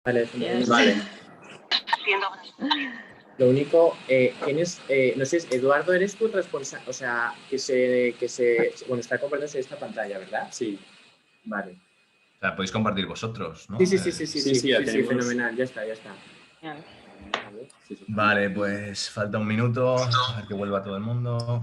Vale, Yes. vale. Lo único, ¿quién es? No sé, Eduardo, ¿eres tú el responsable? O sea, bueno, está compartiéndose esta pantalla, ¿verdad? Sí. Vale. O sea, podéis compartir vosotros, ¿no? Sí, fenomenal, ya está. Bien. Vale, pues falta un minuto, a ver que vuelva todo el mundo.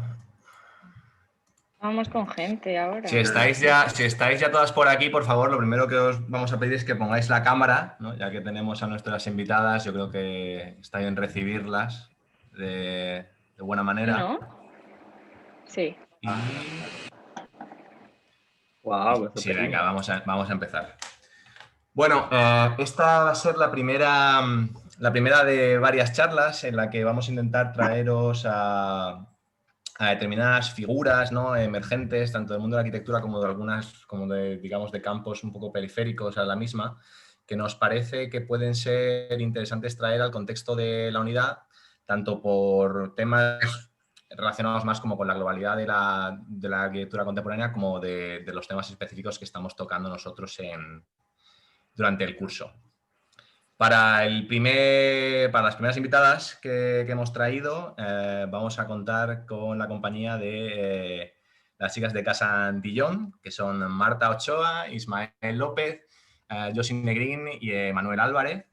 Vamos con gente ahora. Si estáis ya todas por aquí, por favor, lo primero que os vamos a pedir es que pongáis la cámara, ¿no? Ya que tenemos a nuestras invitadas, yo creo que está bien recibirlas de buena manera. ¿No? Sí. Wow, Sí, venga, vamos a empezar. Bueno, esta va a ser la primera de varias charlas en la que vamos a intentar traeros a determinadas figuras, ¿no? Emergentes, tanto del mundo de la arquitectura como de algunas, digamos, de campos un poco periféricos a la misma, que nos parece que pueden ser interesantes traer al contexto de la unidad, tanto por temas relacionados más como con la globalidad de la arquitectura contemporánea, como de los temas específicos que estamos tocando nosotros durante el curso. Para las primeras invitadas que hemos traído, vamos a contar con la compañía de las chicas de Casa Antillón, que son Marta Ochoa, Ismael López, Josin Negrín y Manuel Álvarez.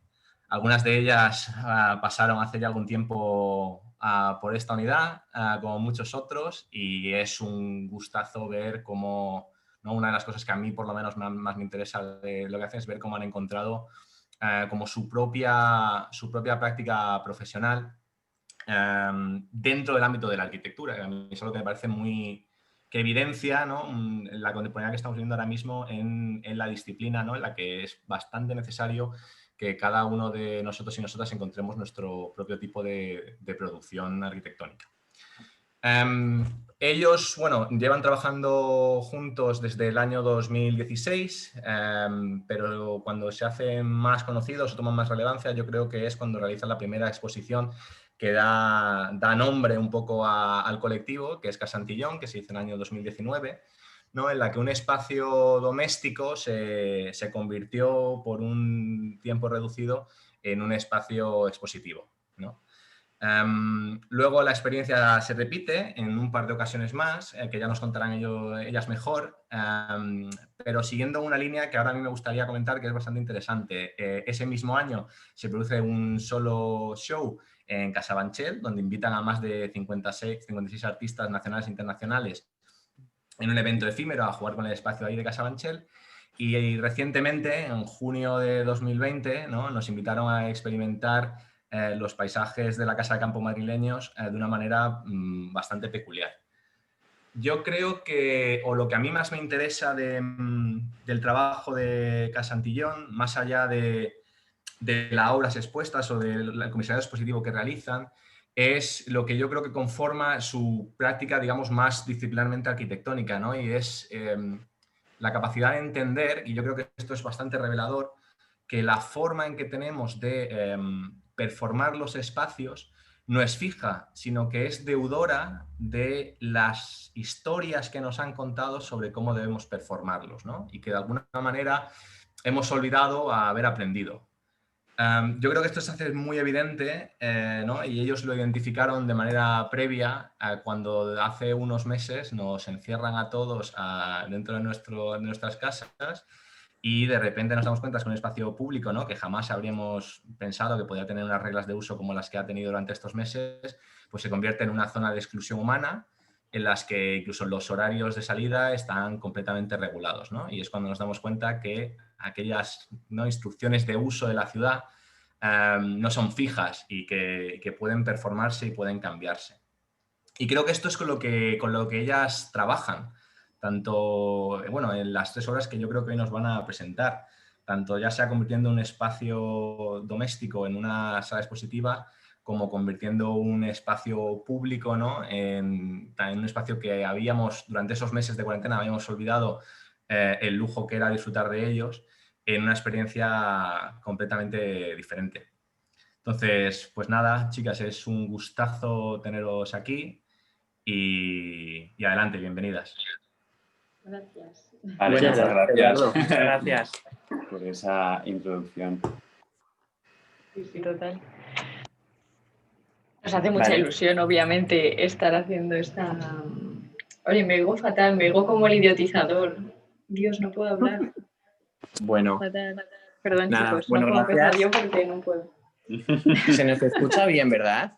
Algunas de ellas pasaron hace ya algún tiempo por esta unidad, como muchos otros, y es un gustazo ver cómo, ¿no? Una de las cosas que a mí por lo menos más me interesa de lo que hacen es ver cómo han encontrado como su propia práctica profesional dentro del ámbito de la arquitectura. A mí es algo que me parece que evidencia, ¿no? La contemporaneidad que estamos viendo ahora mismo en la disciplina, ¿no? En la que es bastante necesario que cada uno de nosotros y nosotras encontremos nuestro propio tipo de producción arquitectónica. Ellos, bueno, llevan trabajando juntos desde el año 2016, pero cuando se hacen más conocidos o toman más relevancia, yo creo que es cuando realizan la primera exposición que da nombre un poco al colectivo, que es Casa Antillón, que se hizo en el año 2019, ¿no? En la que un espacio doméstico se convirtió por un tiempo reducido en un espacio expositivo, ¿no? Luego la experiencia se repite en un par de ocasiones más, que ya nos contarán ellas mejor, pero siguiendo una línea que ahora a mí me gustaría comentar, que es bastante interesante. Ese mismo año se produce un solo show en Casabanchel, donde invitan a más de 56 artistas nacionales e internacionales en un evento efímero a jugar con el espacio ahí de Casabanchel. Y recientemente, en junio de 2020, ¿no? Nos invitaron a experimentar los paisajes de la Casa de Campo madrileños de una manera bastante peculiar. Yo creo que, o lo que a mí más me interesa del trabajo de Casa Antillón, más allá de las obras expuestas o del comisariado expositivo que realizan, es lo que yo creo que conforma su práctica, digamos, más disciplinarmente arquitectónica, ¿no? Y es la capacidad de entender, y yo creo que esto es bastante revelador, que la forma en que tenemos de performar los espacios no es fija, sino que es deudora de las historias que nos han contado sobre cómo debemos performarlos, ¿no? Y que de alguna manera hemos olvidado haber aprendido. Yo creo que esto se hace muy evidente, ¿no? Y ellos lo identificaron de manera previa cuando hace unos meses nos encierran a todos dentro de nuestras casas y de repente nos damos cuenta que es un espacio público, ¿no? Que jamás habríamos pensado que podía tener unas reglas de uso como las que ha tenido durante estos meses, pues se convierte en una zona de exclusión humana en las que incluso los horarios de salida están completamente regulados, ¿no? Y es cuando nos damos cuenta que aquellas, ¿no?, instrucciones de uso de la ciudad no son fijas y que pueden performarse y pueden cambiarse. Y creo que esto es con lo que ellas trabajan, tanto, bueno, en las 3 horas que yo creo que hoy nos van a presentar, tanto ya sea convirtiendo un espacio doméstico en una sala expositiva, como convirtiendo un espacio público, ¿no?, en un espacio que durante esos meses de cuarentena, habíamos olvidado el lujo que era disfrutar de ellos, en una experiencia completamente diferente. Entonces, pues nada, chicas, es un gustazo teneros aquí y adelante, bienvenidas. Gracias. Vale, Muchas muchas gracias. gracias. Muchas gracias. Por esa introducción. Sí, sí, total. Nos hace mucha Vale. ilusión, obviamente, estar haciendo esta... Oye, me digo fatal, me digo como el idiotizador. Dios, no puedo hablar. Bueno, Fatal. Perdón, nada, chicos, bueno, no puedo empezar gracias. yo porque no puedo. Se nos escucha bien, ¿verdad?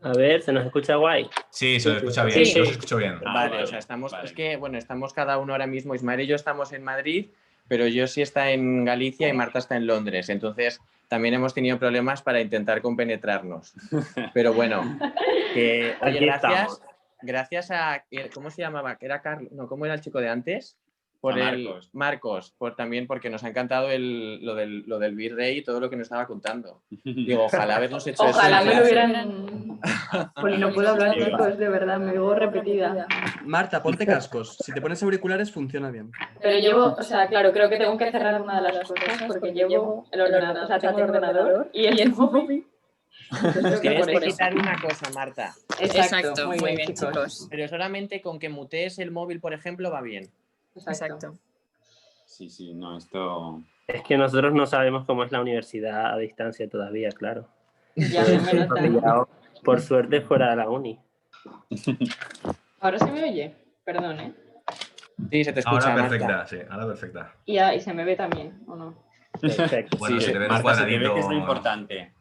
A ver, ¿se nos escucha guay? Sí, se lo escucha bien, Sí. yo os escucho bien. Vale, vale, o sea, estamos, vale. es que, bueno, estamos cada uno ahora mismo, Ismael y yo estamos en Madrid, pero yo sí está en Galicia y Marta está en Londres, entonces también hemos tenido problemas para intentar compenetrarnos. Pero bueno, que, oye, Aquí gracias, estamos. gracias a, ¿cómo se llamaba? ¿Era Carlos? No, ¿cómo era el chico de antes? Por A el Marcos. Marcos, también porque nos ha encantado lo del virrey y todo lo que nos estaba contando. Digo, ojalá habernos hecho Ojalá eso. me en lo clase. hubieran... Pues no puedo hablar, Sí. chicos, de verdad, me digo repetida. Marta, ponte cascos. Si te pones auriculares funciona bien. Pero llevo, o sea, claro, creo que tengo que cerrar una de las cosas porque llevo el ordenador, o sea, tengo el ordenador y el móvil. Entonces creo que Tienes por que eso. quitar una cosa, Marta. Exacto, muy bien, chicos. Pero solamente con que mutees el móvil, por ejemplo, va bien. Exacto. Sí, no, esto... Es que nosotros no sabemos cómo es la universidad a distancia todavía, claro. Ya se me nota. Pillado, por suerte, fuera de la uni. Ahora se me oye, perdón, ¿eh? Sí, se te escucha, Ahora Marta. perfecta, sí, ahora perfecta. Y se me ve también, ¿o no? Perfecto. Bueno, Sí, se te ve un Marta, se te ve cuadradito. que es lo importante.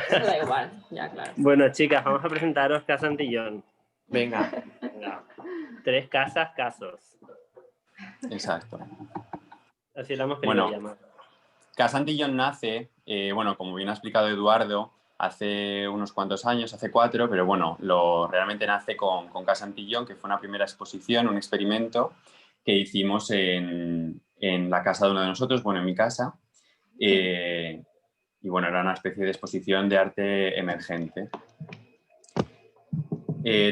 Eso da igual, ya, claro. Bueno, chicas, vamos a presentaros Casa Antillón. Venga. Venga. 3 casas, casos. Exacto. Así lo hemos querido Bueno. llamar. Casa Antillón nace, bueno, como bien ha explicado Eduardo, hace unos cuantos años, hace 4, pero bueno, realmente nace con Casa Antillón, que fue una primera exposición, un experimento que hicimos en la casa de uno de nosotros, bueno, en mi casa. Y bueno, era una especie de exposición de arte emergente.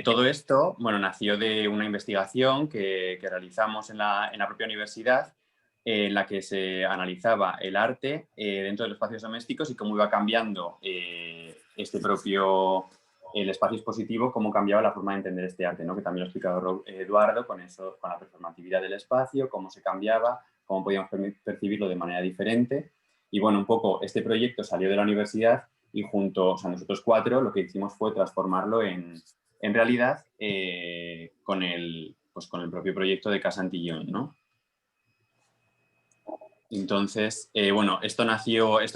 Todo esto, bueno, nació de una investigación que realizamos en la propia universidad, en la que se analizaba el arte dentro de los espacios domésticos y cómo iba cambiando el espacio expositivo, cómo cambiaba la forma de entender este arte, ¿no? Que también lo ha explicado Eduardo con eso, con la performatividad del espacio, cómo se cambiaba, cómo podíamos percibirlo de manera diferente. Y bueno, un poco este proyecto salió de la universidad y junto, o sea, nosotros 4 lo que hicimos fue transformarlo en realidad con el propio proyecto de Casa Antillón, ¿no? Entonces, bueno, esto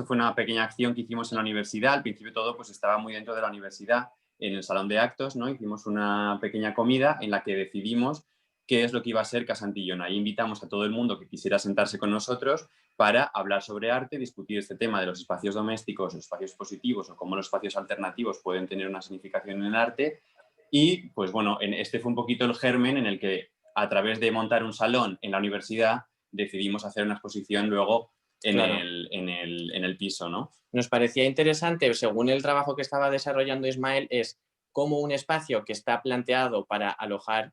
fue una pequeña acción que hicimos en la universidad. Al principio todo pues estaba muy dentro de la universidad, en el salón de actos, ¿no? Hicimos una pequeña comida en la que decidimos qué es lo que iba a ser Casa Antillón. Ahí invitamos a todo el mundo que quisiera sentarse con nosotros para hablar sobre arte, discutir este tema de los espacios domésticos, los espacios positivos o cómo los espacios alternativos pueden tener una significación en el arte. Y, pues bueno, este fue un poquito el germen en el que, a través de montar un salón en la universidad, decidimos hacer una exposición luego en el piso, ¿no? Nos parecía interesante, según el trabajo que estaba desarrollando Ismael, es cómo un espacio que está planteado para alojar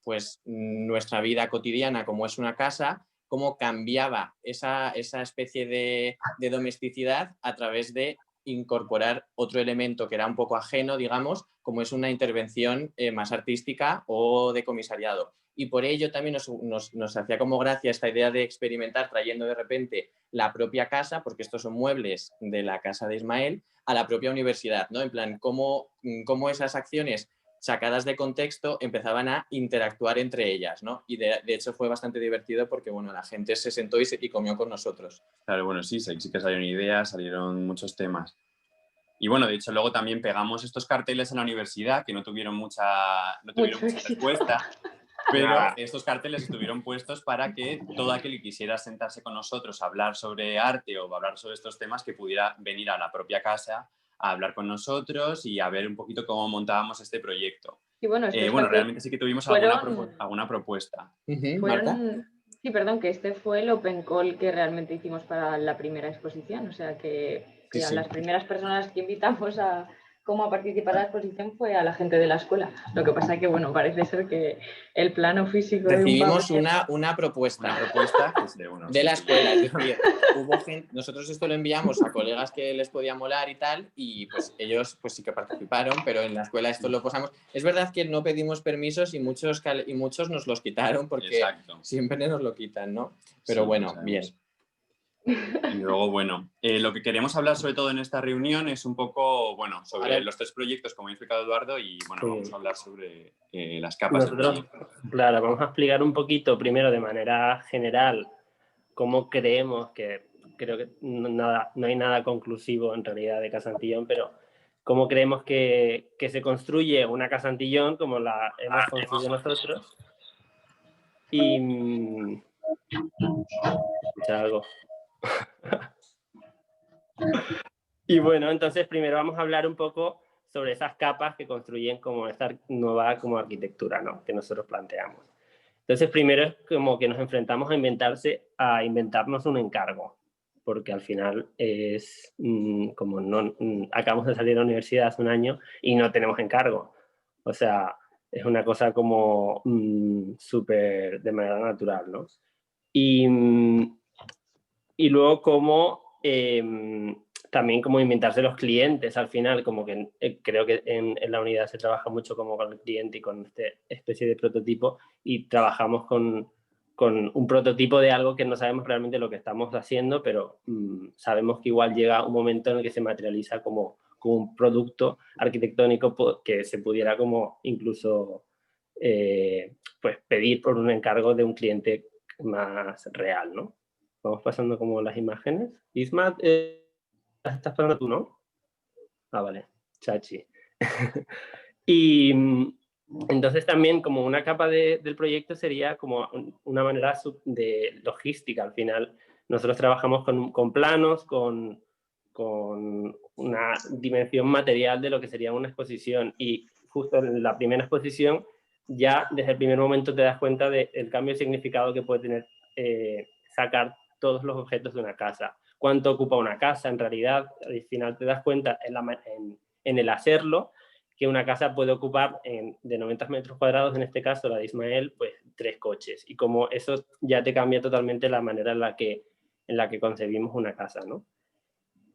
pues, nuestra vida cotidiana, como es una casa, cómo cambiaba esa especie de domesticidad a través de incorporar otro elemento que era un poco ajeno, digamos, como es una intervención más artística o de comisariado. Y por ello también nos hacía como gracia esta idea de experimentar trayendo de repente la propia casa, porque estos son muebles de la casa de Ismael, a la propia universidad, ¿no? En plan, cómo esas acciones sacadas de contexto empezaban a interactuar entre ellas, ¿no? Y de hecho fue bastante divertido porque, bueno, la gente se sentó y comió con nosotros. Claro, bueno, sí que salieron ideas, salieron muchos temas. Y bueno, de hecho, luego también pegamos estos carteles en la universidad que no tuvieron mucha respuesta, pero estos carteles estuvieron puestos para que todo aquel que quisiera sentarse con nosotros a hablar sobre arte o hablar sobre estos temas, que pudiera venir a la propia casa a hablar con nosotros y a ver un poquito cómo montábamos este proyecto. Y bueno, realmente sí que tuvimos alguna propuesta. ¿Marta? Sí, perdón, que este fue el open call que realmente hicimos para la primera exposición, o sea que Sí, a sí. las primeras personas que invitamos a participar en la exposición fue a la gente de la escuela. Lo que pasa es que, bueno, parece ser que el plano físico Recibimos de un una propuesta. Una propuesta que es de unos... De la escuela, es decir, hubo gente, nosotros esto lo enviamos a colegas que les podía molar y tal, y pues ellos pues sí que participaron, pero en la escuela esto lo posamos. Es verdad que no pedimos permisos y muchos nos los quitaron porque Exacto. siempre nos lo quitan, ¿no? Pero Sí, bueno, lo sabemos. bien. Y luego, bueno, lo que queremos hablar sobre todo en esta reunión es un poco, bueno, sobre Ahora- los 3 proyectos, como ha explicado Eduardo, y bueno, Sí. vamos a hablar sobre las capas del Nosotros, proyecto. claro, vamos a explicar un poquito primero de manera general cómo creemos que, creo que no hay nada conclusivo en realidad de Casa Antillón, pero cómo creemos que se construye una Casa Antillón como la hemos construido nosotros. Y... ¿escucha algo? Y bueno, entonces primero vamos a hablar un poco sobre esas capas que construyen como esta nueva como arquitectura, ¿no?, que nosotros planteamos. Entonces primero es como que nos enfrentamos a inventarnos un encargo, porque al final es como no acabamos de salir de la universidad hace un año y no tenemos encargo. O sea, es una cosa como súper de manera natural, ¿no? Y, y luego como también como inventarse los clientes al final, como que creo que en la unidad se trabaja mucho como con el cliente y con esta especie de prototipo, y trabajamos con un prototipo de algo que no sabemos realmente lo que estamos haciendo, pero sabemos que igual llega un momento en el que se materializa como un producto arquitectónico que se pudiera como incluso pues pedir por un encargo de un cliente más real, ¿no? Vamos pasando como las imágenes. Isma, las estás pasando tú, ¿no? Ah, vale. Chachi. Y entonces también como una capa del proyecto sería como una manera de logística. Al final nosotros trabajamos con planos, con una dimensión material de lo que sería una exposición, y justo en la primera exposición ya desde el primer momento te das cuenta del cambio de significado que puede tener sacar todos los objetos de una casa. Cuánto ocupa una casa en realidad. Al final te das cuenta en el hacerlo que una casa puede ocupar de 90 metros cuadrados, en este caso la de Ismael, pues 3 coches, y como eso ya te cambia totalmente la manera en la que concebimos una casa, ¿no?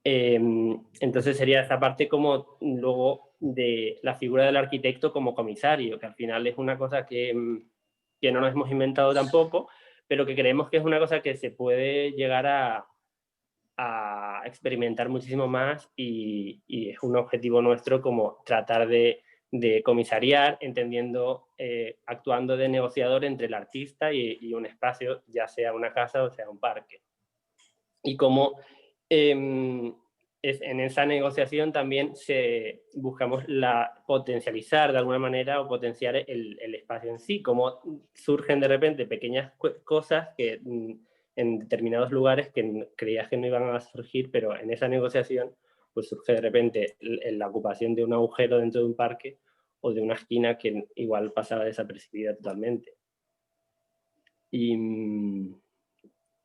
Entonces sería esa parte como luego de la figura del arquitecto como comisario, que al final es una cosa que no nos hemos inventado tampoco, pero que creemos que es una cosa que se puede llegar a experimentar muchísimo más, y es un objetivo nuestro como tratar de comisariar, entendiendo, actuando de negociador entre el artista y un espacio, ya sea una casa o sea un parque. Y como en esa negociación también buscamos potencializar de alguna manera o potenciar el espacio en sí, como surgen de repente pequeñas cosas que en determinados lugares que creías que no iban a surgir, pero en esa negociación pues surge de repente la ocupación de un agujero dentro de un parque o de una esquina que igual pasaba desapercibida totalmente. Y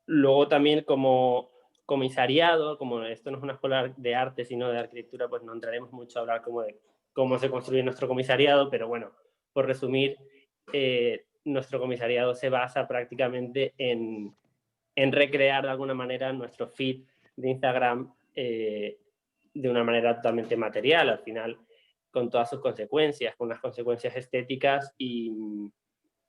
luego también como comisariado, como esto no es una escuela de arte sino de arquitectura, pues no entraremos mucho a hablar como de cómo se construye nuestro comisariado, pero bueno, por resumir, nuestro comisariado se basa prácticamente en recrear de alguna manera nuestro feed de Instagram de una manera totalmente material, al final, con todas sus consecuencias, con unas consecuencias estéticas y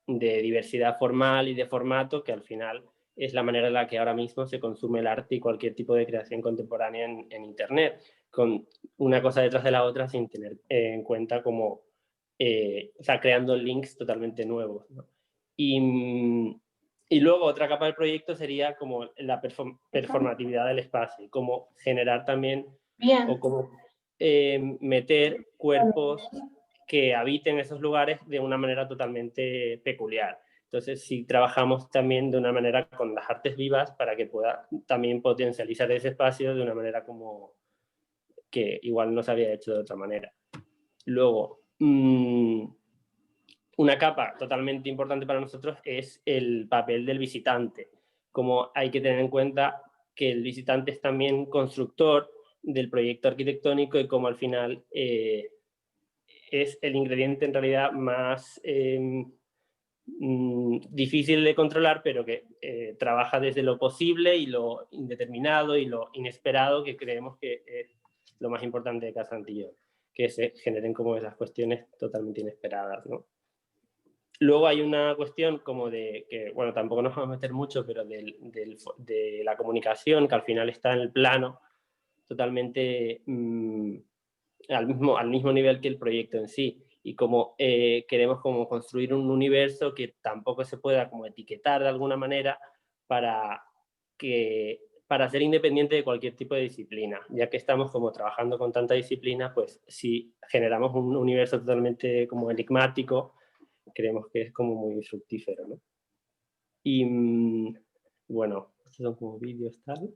de diversidad formal y de formato, que al final es la manera en la que ahora mismo se consume el arte y cualquier tipo de creación contemporánea en Internet, con una cosa detrás de la otra sin tener en cuenta como, o sea, creando links totalmente nuevos, ¿no? Y luego otra capa del proyecto sería como la performatividad del espacio, como generar también o como meter cuerpos que habiten esos lugares de una manera totalmente peculiar. Entonces, sí trabajamos también de una manera con las artes vivas para que pueda también potencializar ese espacio de una manera como que igual no se había hecho de otra manera. Luego, una capa totalmente importante para nosotros es el papel del visitante. Como hay que tener en cuenta que el visitante es también constructor del proyecto arquitectónico y como al final es el ingrediente en realidad más difícil de controlar, pero que trabaja desde lo posible y lo indeterminado y lo inesperado, que creemos que es lo más importante de Casa Antillón, que se generen como esas cuestiones totalmente inesperadas, ¿no? Luego hay una cuestión como de que, bueno, tampoco nos vamos a meter mucho, pero de la comunicación, que al final está en el plano totalmente al mismo nivel que el proyecto en sí. Y como queremos como construir un universo que tampoco se pueda como etiquetar de alguna manera para ser independiente de cualquier tipo de disciplina. Ya que estamos como trabajando con tanta disciplina, pues si generamos un universo totalmente como enigmático, creemos que es como muy fructífero, ¿no? Y bueno, estos son como vídeos tal.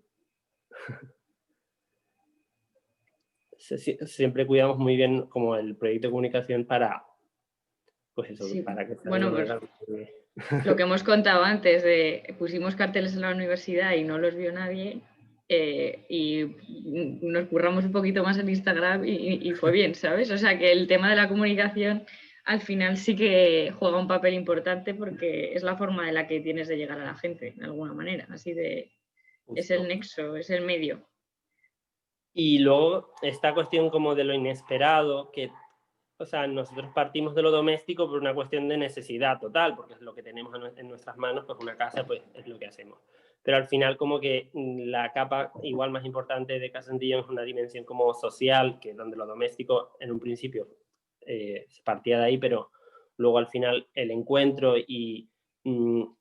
Siempre cuidamos muy bien como el proyecto de comunicación para, pues eso, Sí, para que sea bueno, de pues una manera... lo que hemos contado antes de pusimos carteles en la universidad y no los vio nadie, y nos curramos un poquito más en Instagram y fue bien, ¿sabes? O sea que el tema de la comunicación al final sí que juega un papel importante porque es la forma en la que tienes de llegar a la gente, de alguna manera, así de... Es el nexo, es el medio. Y luego esta cuestión como de lo inesperado, que, o sea, nosotros partimos de lo doméstico por una cuestión de necesidad total, porque es lo que tenemos en nuestras manos, pues una casa pues es lo que hacemos. Pero al final como que la capa igual más importante de Casa Santillón es una dimensión como social, que donde lo doméstico en un principio se partía de ahí, pero luego al final el encuentro y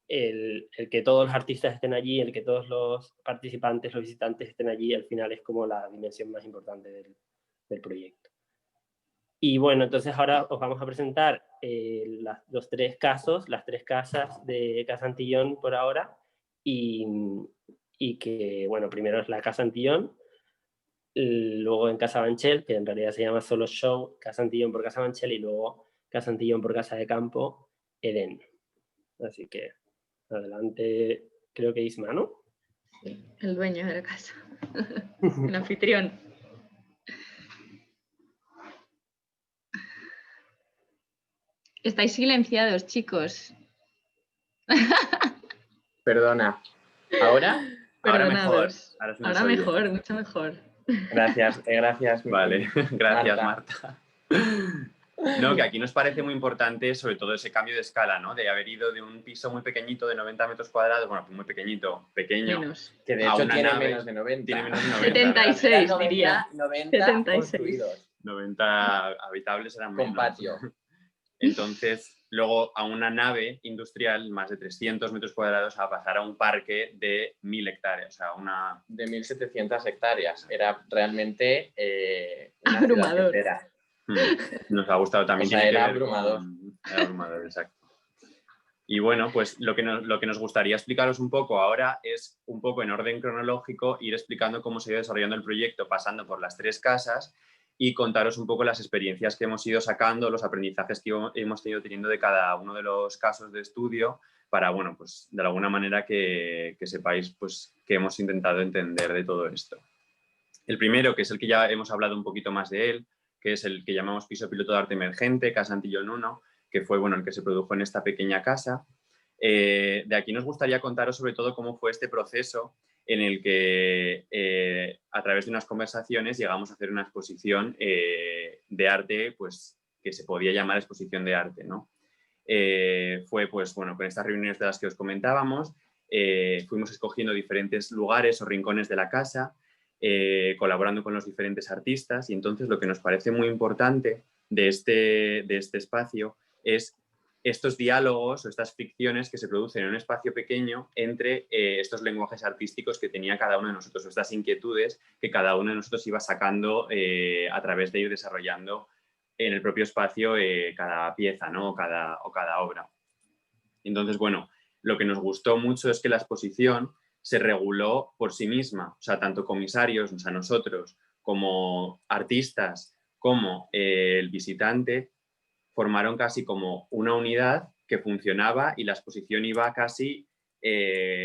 el que todos los artistas estén allí, el que todos los participantes, los visitantes estén allí, al final es como la dimensión más importante del proyecto. Y bueno, entonces ahora os vamos a presentar las tres casas de Casa Santillón por ahora, y que, bueno, primero es la Casa Santillón, luego en Casa Banchel, que en realidad se llama solo Show, Casa Santillón por Casa Banchel, y luego Casa Santillón por Casa de Campo, Edén. Así que adelante, creo que Isma, ¿no? Sí, el dueño de la casa, el anfitrión. Estáis silenciados, chicos. Perdona. ¿Ahora? Ahora mejor. Perdonados. Ahora se nos Ahora oye. mejor, mucho mejor. Gracias, gracias. Vale, gracias Marta. Marta. No, que aquí nos parece muy importante sobre todo ese cambio de escala, ¿no? De haber ido de un piso muy pequeñito de 90 metros cuadrados, bueno, muy pequeñito, pequeño, Menos. Que de a hecho una tiene nave, menos de 90. tiene menos de 90. 76, 90, diría. 90 76. construidos. 90 habitables eran menos. Con patio. Entonces, luego a una nave industrial, más de 300 metros cuadrados, a pasar a un parque de 1000 hectáreas. O sea, una... De 1.700 hectáreas. Era realmente una Abrumador. ciudad entera. Nos ha gustado también. O sea, tiene que era ver abrumador. Era abrumador, exacto. Y bueno, pues lo que nos gustaría explicaros un poco ahora es un poco en orden cronológico, ir explicando cómo se ha ido desarrollando el proyecto, pasando por las tres casas, y contaros un poco las experiencias que hemos ido sacando, los aprendizajes que hemos ido teniendo de cada uno de los casos de estudio, para, bueno, pues de alguna manera que sepáis pues qué hemos intentado entender de todo esto. El primero, que es el que ya hemos hablado un poquito más de él, que es el que llamamos piso piloto de arte emergente, Casa Santillón 1, que fue, bueno, el que se produjo en esta pequeña casa. De aquí nos gustaría contaros sobre todo cómo fue este proceso en el que a través de unas conversaciones llegamos a hacer una exposición de arte, pues que se podía llamar exposición de arte, ¿no? Fue, pues bueno, con estas reuniones de las que os comentábamos, fuimos escogiendo diferentes lugares o rincones de la casa, colaborando con los diferentes artistas, y entonces lo que nos parece muy importante de este espacio es estos diálogos o estas ficciones que se producen en un espacio pequeño entre estos lenguajes artísticos que tenía cada uno de nosotros, estas inquietudes que cada uno de nosotros iba sacando a través de ir desarrollando en el propio espacio cada pieza, ¿no? o cada obra. Entonces, bueno, lo que nos gustó mucho es que la exposición se reguló por sí misma, o sea, tanto comisarios, o sea, nosotros, como artistas, como el visitante, formaron casi como una unidad que funcionaba y la exposición iba casi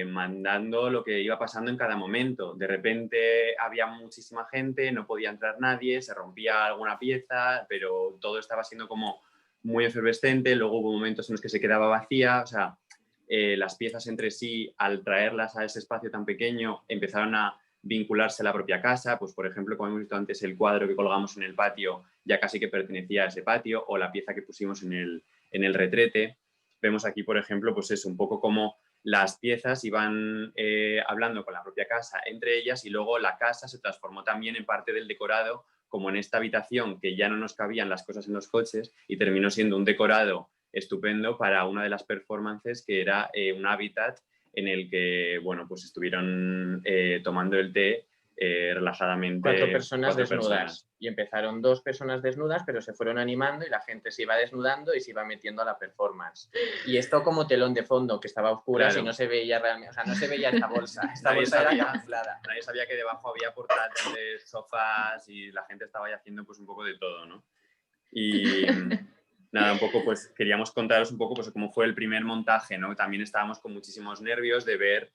mandando lo que iba pasando en cada momento. De repente había muchísima gente, no podía entrar nadie, se rompía alguna pieza, pero todo estaba siendo como muy efervescente. Luego hubo momentos en los que se quedaba vacía, o sea, las piezas entre sí, al traerlas a ese espacio tan pequeño, empezaron a vincularse a la propia casa. Pues por ejemplo, como hemos visto antes, el cuadro que colgamos en el patio ya casi que pertenecía a ese patio, o la pieza que pusimos en el retrete. vemos aquí, por ejemplo, pues es un poco como las piezas iban hablando con la propia casa entre ellas y luego la casa se transformó también en parte del decorado, como en esta habitación que ya no nos cabían las cosas en los coches y terminó siendo un decorado estupendo para una de las performances que era un hábitat en el que, bueno, pues estuvieron tomando el té relajadamente 4 personas 4 desnudas. personas. Y empezaron 2 personas desnudas, pero se fueron animando y la gente se iba desnudando y se iba metiendo a la performance. Y esto como telón de fondo, que estaba oscura Claro. y no se veía realmente, o sea, no se veía esta bolsa. Esta Nadie bolsa sabía. era camuflada. Nadie sabía que debajo había portátiles, sofás y la gente estaba ahí haciendo pues un poco de todo, ¿no? Y nada, un poco pues queríamos contaros un poco pues cómo fue el primer montaje, ¿no? También estábamos con muchísimos nervios de ver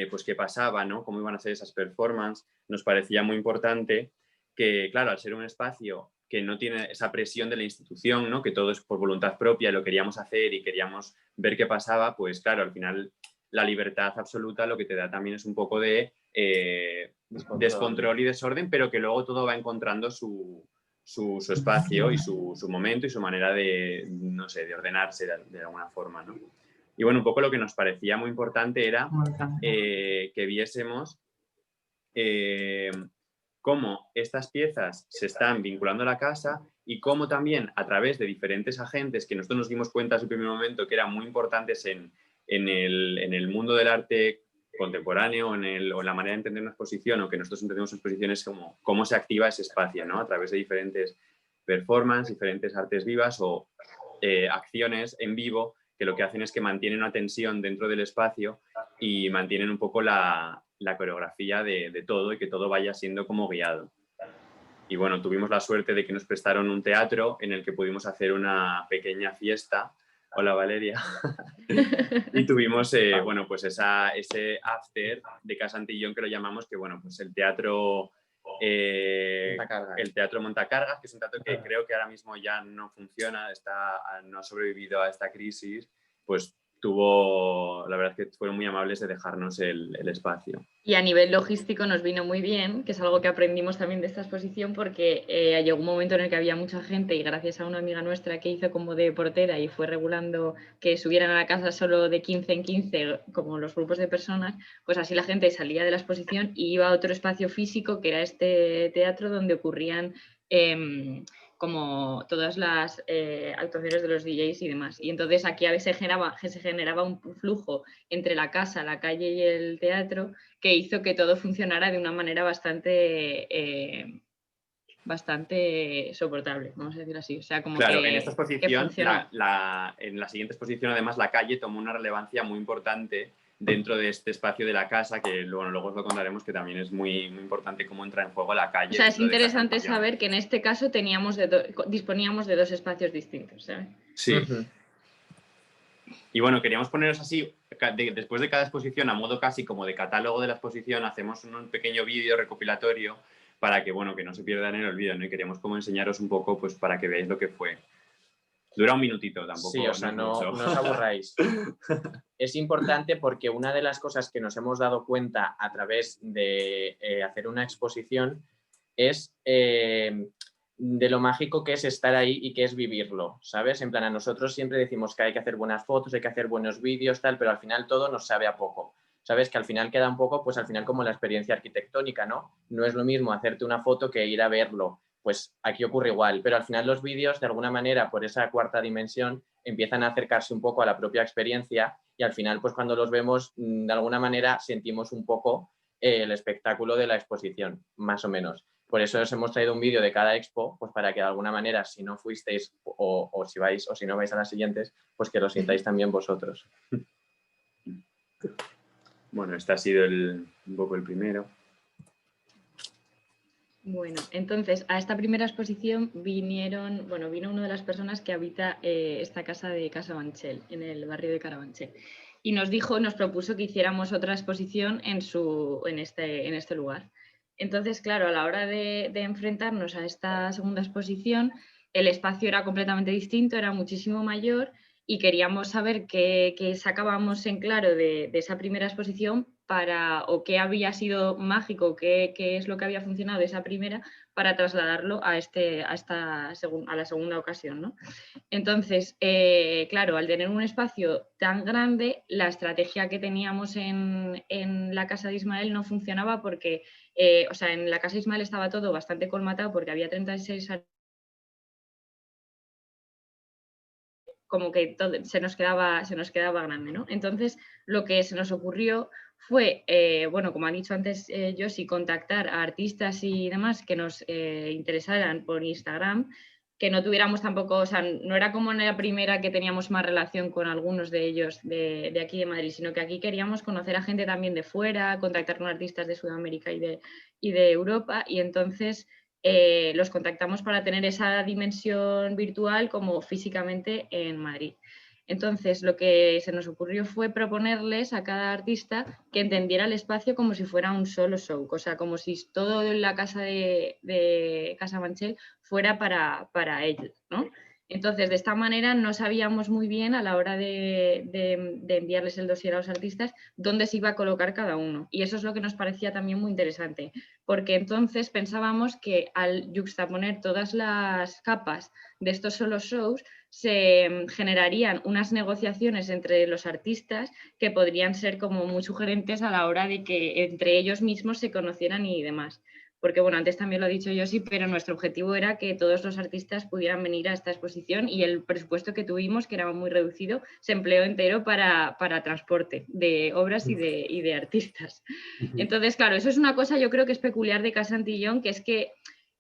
pues qué pasaba, ¿no? Cómo iban a ser esas performances. Nos parecía muy importante que, claro, al ser un espacio que no tiene esa presión de la institución, ¿no? Que todo es por voluntad propia, lo queríamos hacer y queríamos ver qué pasaba, pues claro, al final la libertad absoluta lo que te da también es un poco de descontrol y desorden, pero que luego todo va encontrando su espacio y su momento y su manera de, no sé, de ordenarse de alguna forma, ¿no? Y bueno, un poco lo que nos parecía muy importante era que viésemos cómo estas piezas se están vinculando a la casa y cómo también a través de diferentes agentes que nosotros nos dimos cuenta en su primer momento que eran muy importantes en el mundo del arte contemporáneo o en la manera de entender una exposición o que nosotros entendemos exposiciones como cómo se activa ese espacio, ¿no? A través de diferentes performances, diferentes artes vivas o acciones en vivo que lo que hacen es que mantienen una tensión dentro del espacio y mantienen un poco la coreografía de todo y que todo vaya siendo como guiado. Y bueno, tuvimos la suerte de que nos prestaron un teatro en el que pudimos hacer una pequeña fiesta. Hola Valeria. Y tuvimos, bueno, pues ese after de Casa Antillón que lo llamamos, que bueno, pues el teatro Montacargas, que es un teatro que creo que ahora mismo ya no funciona, no ha sobrevivido a esta crisis, pues la verdad es que fueron muy amables de dejarnos el espacio. Y a nivel logístico nos vino muy bien, que es algo que aprendimos también de esta exposición, porque llegó un momento en el que había mucha gente y gracias a una amiga nuestra que hizo como de portera y fue regulando que subieran a la casa solo de 15 en 15, como los grupos de personas, pues así la gente salía de la exposición y iba a otro espacio físico, que era este teatro donde ocurrían como todas las actuaciones de los DJs y demás. Y entonces aquí se generaba un flujo entre la casa, la calle y el teatro que hizo que todo funcionara de una manera bastante soportable, vamos a decir así. O sea, como claro, que, en esta exposición, en la siguiente exposición, además, la calle tomó una relevancia muy importante dentro de este espacio de la casa, que luego os lo contaremos, que también es muy, muy importante cómo entra en juego la calle. O sea, es interesante saber que en este caso disponíamos de 2 espacios distintos, ¿sabes? Sí. Y bueno, queríamos poneros así, después de cada exposición, a modo casi como de catálogo de la exposición, hacemos un pequeño vídeo recopilatorio para que, bueno, que no se pierda en el olvido, ¿no? Y queríamos como enseñaros un poco, pues, para que veáis lo que fue. Dura un minutito, tampoco. Sí, o sea, no os aburráis. Es importante porque una de las cosas que nos hemos dado cuenta a través de hacer una exposición es de lo mágico que es estar ahí y que es vivirlo, ¿sabes? En plan, a nosotros siempre decimos que hay que hacer buenas fotos, hay que hacer buenos vídeos, tal, pero al final todo nos sabe a poco. ¿Sabes? Que al final queda un poco, pues al final como la experiencia arquitectónica, ¿no? No es lo mismo hacerte una foto que ir a verlo. Pues aquí ocurre igual, pero al final los vídeos, de alguna manera, por esa cuarta dimensión, empiezan a acercarse un poco a la propia experiencia y al final, pues cuando los vemos, de alguna manera sentimos un poco el espectáculo de la exposición, más o menos. Por eso os hemos traído un vídeo de cada expo, pues para que de alguna manera, si no fuisteis o si vais o si no vais a las siguientes, pues que lo sintáis también vosotros. Bueno, este ha sido un poco el primero. Bueno, entonces a esta primera exposición vino una de las personas que habita esta casa de Casa Banchel, en el barrio de Carabanchel. Y nos propuso que hiciéramos otra exposición en este lugar. Entonces, claro, a la hora de enfrentarnos a esta segunda exposición, el espacio era completamente distinto, era muchísimo mayor y queríamos saber qué sacábamos en claro de esa primera exposición o qué había sido mágico, qué es lo que había funcionado de esa primera, para trasladarlo a la segunda ocasión, ¿no? Entonces, claro, al tener un espacio tan grande, la estrategia que teníamos en la casa de Ismael no funcionaba porque, o sea, en la casa de Ismael estaba todo bastante colmatado porque había 36 como que todo, se nos quedaba grande, ¿no? Entonces, lo que se nos ocurrió fue, bueno, como ha dicho antes Josi, contactar a artistas y demás que nos interesaran por Instagram, que no tuviéramos tampoco, o sea, no era como en la primera que teníamos más relación con algunos de ellos de aquí de Madrid, sino que aquí queríamos conocer a gente también de fuera, contactar con artistas de Sudamérica y de Europa, y entonces los contactamos para tener esa dimensión virtual como físicamente en Madrid. Entonces, lo que se nos ocurrió fue proponerles a cada artista que entendiera el espacio como si fuera un solo show, o sea, como si todo en la casa de Casa Manchel fuera para ellos, ¿no? Entonces, de esta manera no sabíamos muy bien a la hora de enviarles el dossier a los artistas dónde se iba a colocar cada uno. Y eso es lo que nos parecía también muy interesante, porque entonces pensábamos que al yuxtaponer todas las capas de estos solo shows, se generarían unas negociaciones entre los artistas que podrían ser como muy sugerentes a la hora de que entre ellos mismos se conocieran y demás. Porque bueno, antes también lo he dicho yo, sí, pero nuestro objetivo era que todos los artistas pudieran venir a esta exposición y el presupuesto que tuvimos, que era muy reducido, se empleó entero para transporte de obras y de artistas. Entonces, claro, eso es una cosa yo creo que es peculiar de Casa Antillón, que es que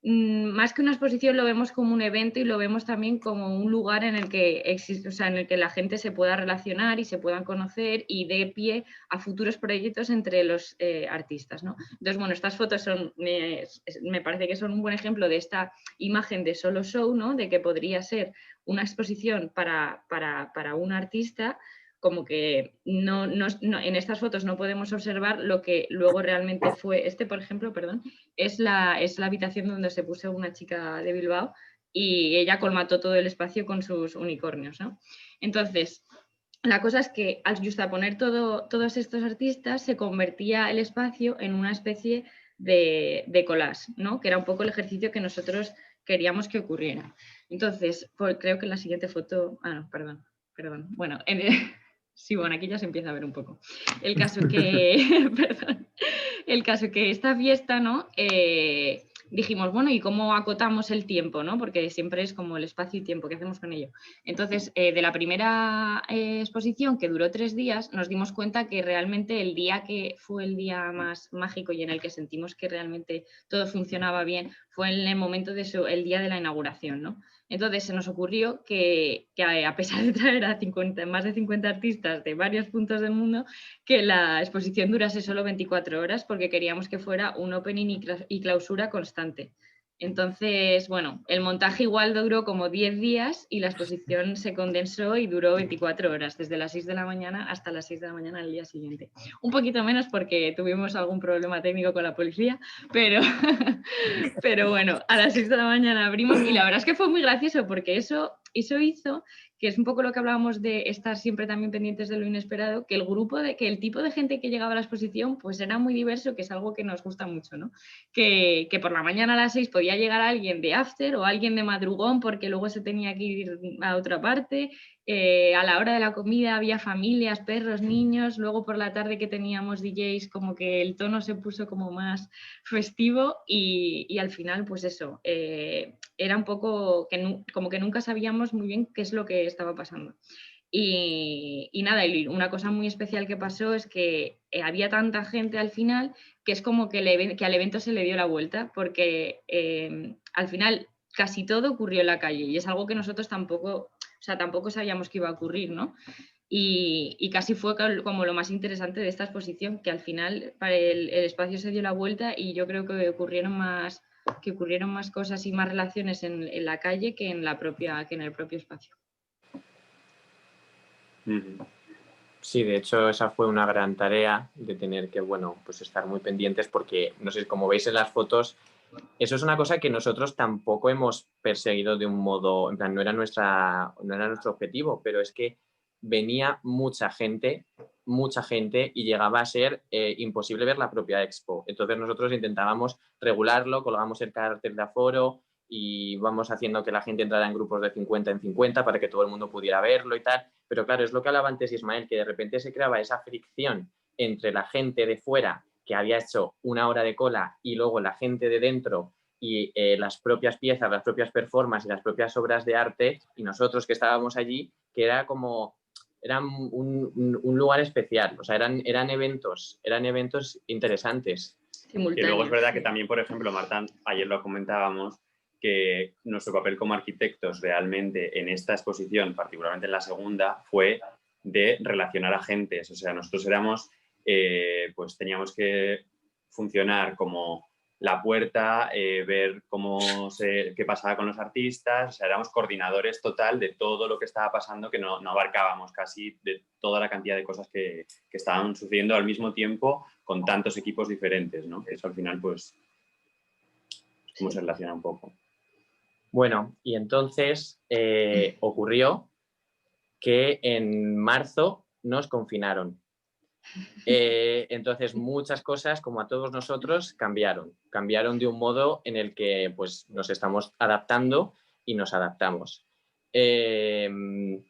más que una exposición lo vemos como un evento y lo vemos también como un lugar en el que existe, o sea, en el que la gente se pueda relacionar y se puedan conocer y dé pie a futuros proyectos entre los artistas, ¿no? Entonces, bueno, estas fotos me parece que son un buen ejemplo de esta imagen de solo show, ¿no? De que podría ser una exposición para un artista, como que no, en estas fotos no podemos observar lo que luego realmente fue. Por ejemplo, perdón, es la habitación donde se puso una chica de Bilbao y ella colmató todo el espacio con sus unicornios, ¿no? Entonces, la cosa es que al justaponer todos estos artistas se convertía el espacio en una especie de collage, ¿no? Que era un poco el ejercicio que nosotros queríamos que ocurriera. Entonces, creo que la siguiente foto... Ah, no, perdón. Bueno, sí, bueno, aquí ya se empieza a ver un poco. El caso que, perdón, el caso que esta fiesta, ¿no? Dijimos, bueno, ¿y cómo acotamos el tiempo, ¿no? Porque siempre es como el espacio y tiempo, ¿qué hacemos con ello? Entonces, de la primera exposición, que duró 3 días, nos dimos cuenta que realmente el día que fue el día más mágico y en el que sentimos que realmente todo funcionaba bien, fue en el momento el día de la inauguración, ¿no? Entonces se nos ocurrió que a pesar de traer a más de 50 artistas de varios puntos del mundo, que la exposición durase solo 24 horas porque queríamos que fuera un opening y clausura constante. Entonces, bueno, el montaje igual duró como 10 días y la exposición se condensó y duró 24 horas, desde las 6 de la mañana hasta las 6 de la mañana del día siguiente. Un poquito menos porque tuvimos algún problema técnico con la policía, pero bueno, a las 6 de la mañana abrimos y la verdad es que fue muy gracioso porque eso hizo que es un poco lo que hablábamos de estar siempre también pendientes de lo inesperado, que el tipo de gente que llegaba a la exposición pues era muy diverso, que es algo que nos gusta mucho, ¿no? Que por la mañana a las 6 podía llegar alguien de after o alguien de madrugón porque luego se tenía que ir a otra parte, a la hora de la comida había familias, perros, niños, luego por la tarde que teníamos DJs como que el tono se puso como más festivo y al final pues eso, era un poco como que nunca sabíamos muy bien qué es lo que estaba pasando. Y nada, y una cosa muy especial que pasó es que había tanta gente al final que es como que al evento se le dio la vuelta, porque al final casi todo ocurrió en la calle y es algo que nosotros tampoco sabíamos que iba a ocurrir, ¿no? Y casi fue como lo más interesante de esta exposición, que al final el espacio se dio la vuelta y yo creo que ocurrieron más cosas y más relaciones en la calle que en el propio espacio. Sí, de hecho esa fue una gran tarea de tener que, bueno, pues estar muy pendientes porque, no sé, como veis en las fotos, eso es una cosa que nosotros tampoco hemos perseguido de un modo, en plan, no era nuestro objetivo, pero es que venía mucha gente mucha gente y llegaba a ser imposible ver la propia expo. Entonces nosotros intentábamos regularlo, colgamos el cartel de aforo y vamos haciendo que la gente entrara en grupos de 50 en 50 para que todo el mundo pudiera verlo y tal. Pero claro, es lo que hablaba antes Ismael, que de repente se creaba esa fricción entre la gente de fuera que había hecho una hora de cola y luego la gente de dentro y las propias piezas, las propias performances y las propias obras de arte y nosotros que estábamos allí, que era como... Era un lugar especial, o sea, eran eventos interesantes. Y luego es verdad que también, por ejemplo, Marta, ayer lo comentábamos, que nuestro papel como arquitectos realmente en esta exposición, particularmente en la segunda, fue de relacionar agentes. O sea, nosotros éramos, pues teníamos que funcionar como la puerta, ver qué pasaba con los artistas, o sea, éramos coordinadores total de todo lo que estaba pasando, que no abarcábamos casi de toda la cantidad de cosas que estaban sucediendo al mismo tiempo con tantos equipos diferentes, ¿no? Eso al final, pues, cómo se relaciona un poco. Bueno, y entonces ocurrió que en marzo nos confinaron. Entonces muchas cosas, como a todos nosotros, cambiaron de un modo en el que pues, nos estamos adaptando y nos adaptamos. Ni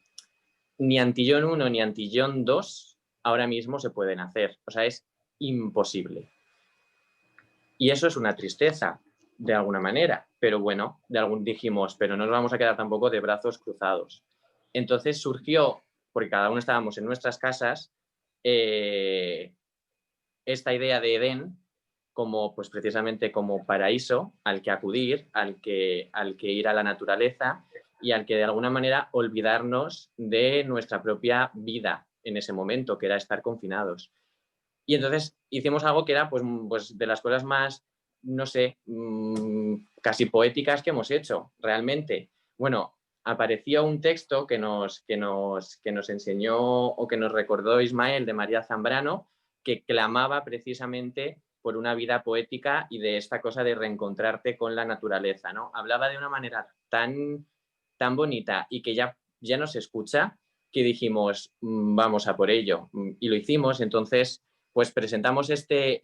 Antillón 1 ni Antillón 2 ahora mismo se pueden hacer, o sea, es imposible. Y eso es una tristeza, de alguna manera, pero bueno, dijimos, pero no nos vamos a quedar tampoco de brazos cruzados. Entonces surgió, porque cada uno estábamos en nuestras casas, esta idea de Edén como, pues precisamente como paraíso al que acudir, al que ir a la naturaleza y al que de alguna manera olvidarnos de nuestra propia vida en ese momento, que era estar confinados. Y entonces hicimos algo que era pues de las cosas más, no sé, casi poéticas que hemos hecho, realmente. Bueno, apareció un texto que nos enseñó o que nos recordó Ismael de María Zambrano, que clamaba precisamente por una vida poética y de esta cosa de reencontrarte con la naturaleza, ¿no? Hablaba de una manera tan bonita y que ya no se escucha, que dijimos, vamos a por ello. Y lo hicimos, entonces pues presentamos este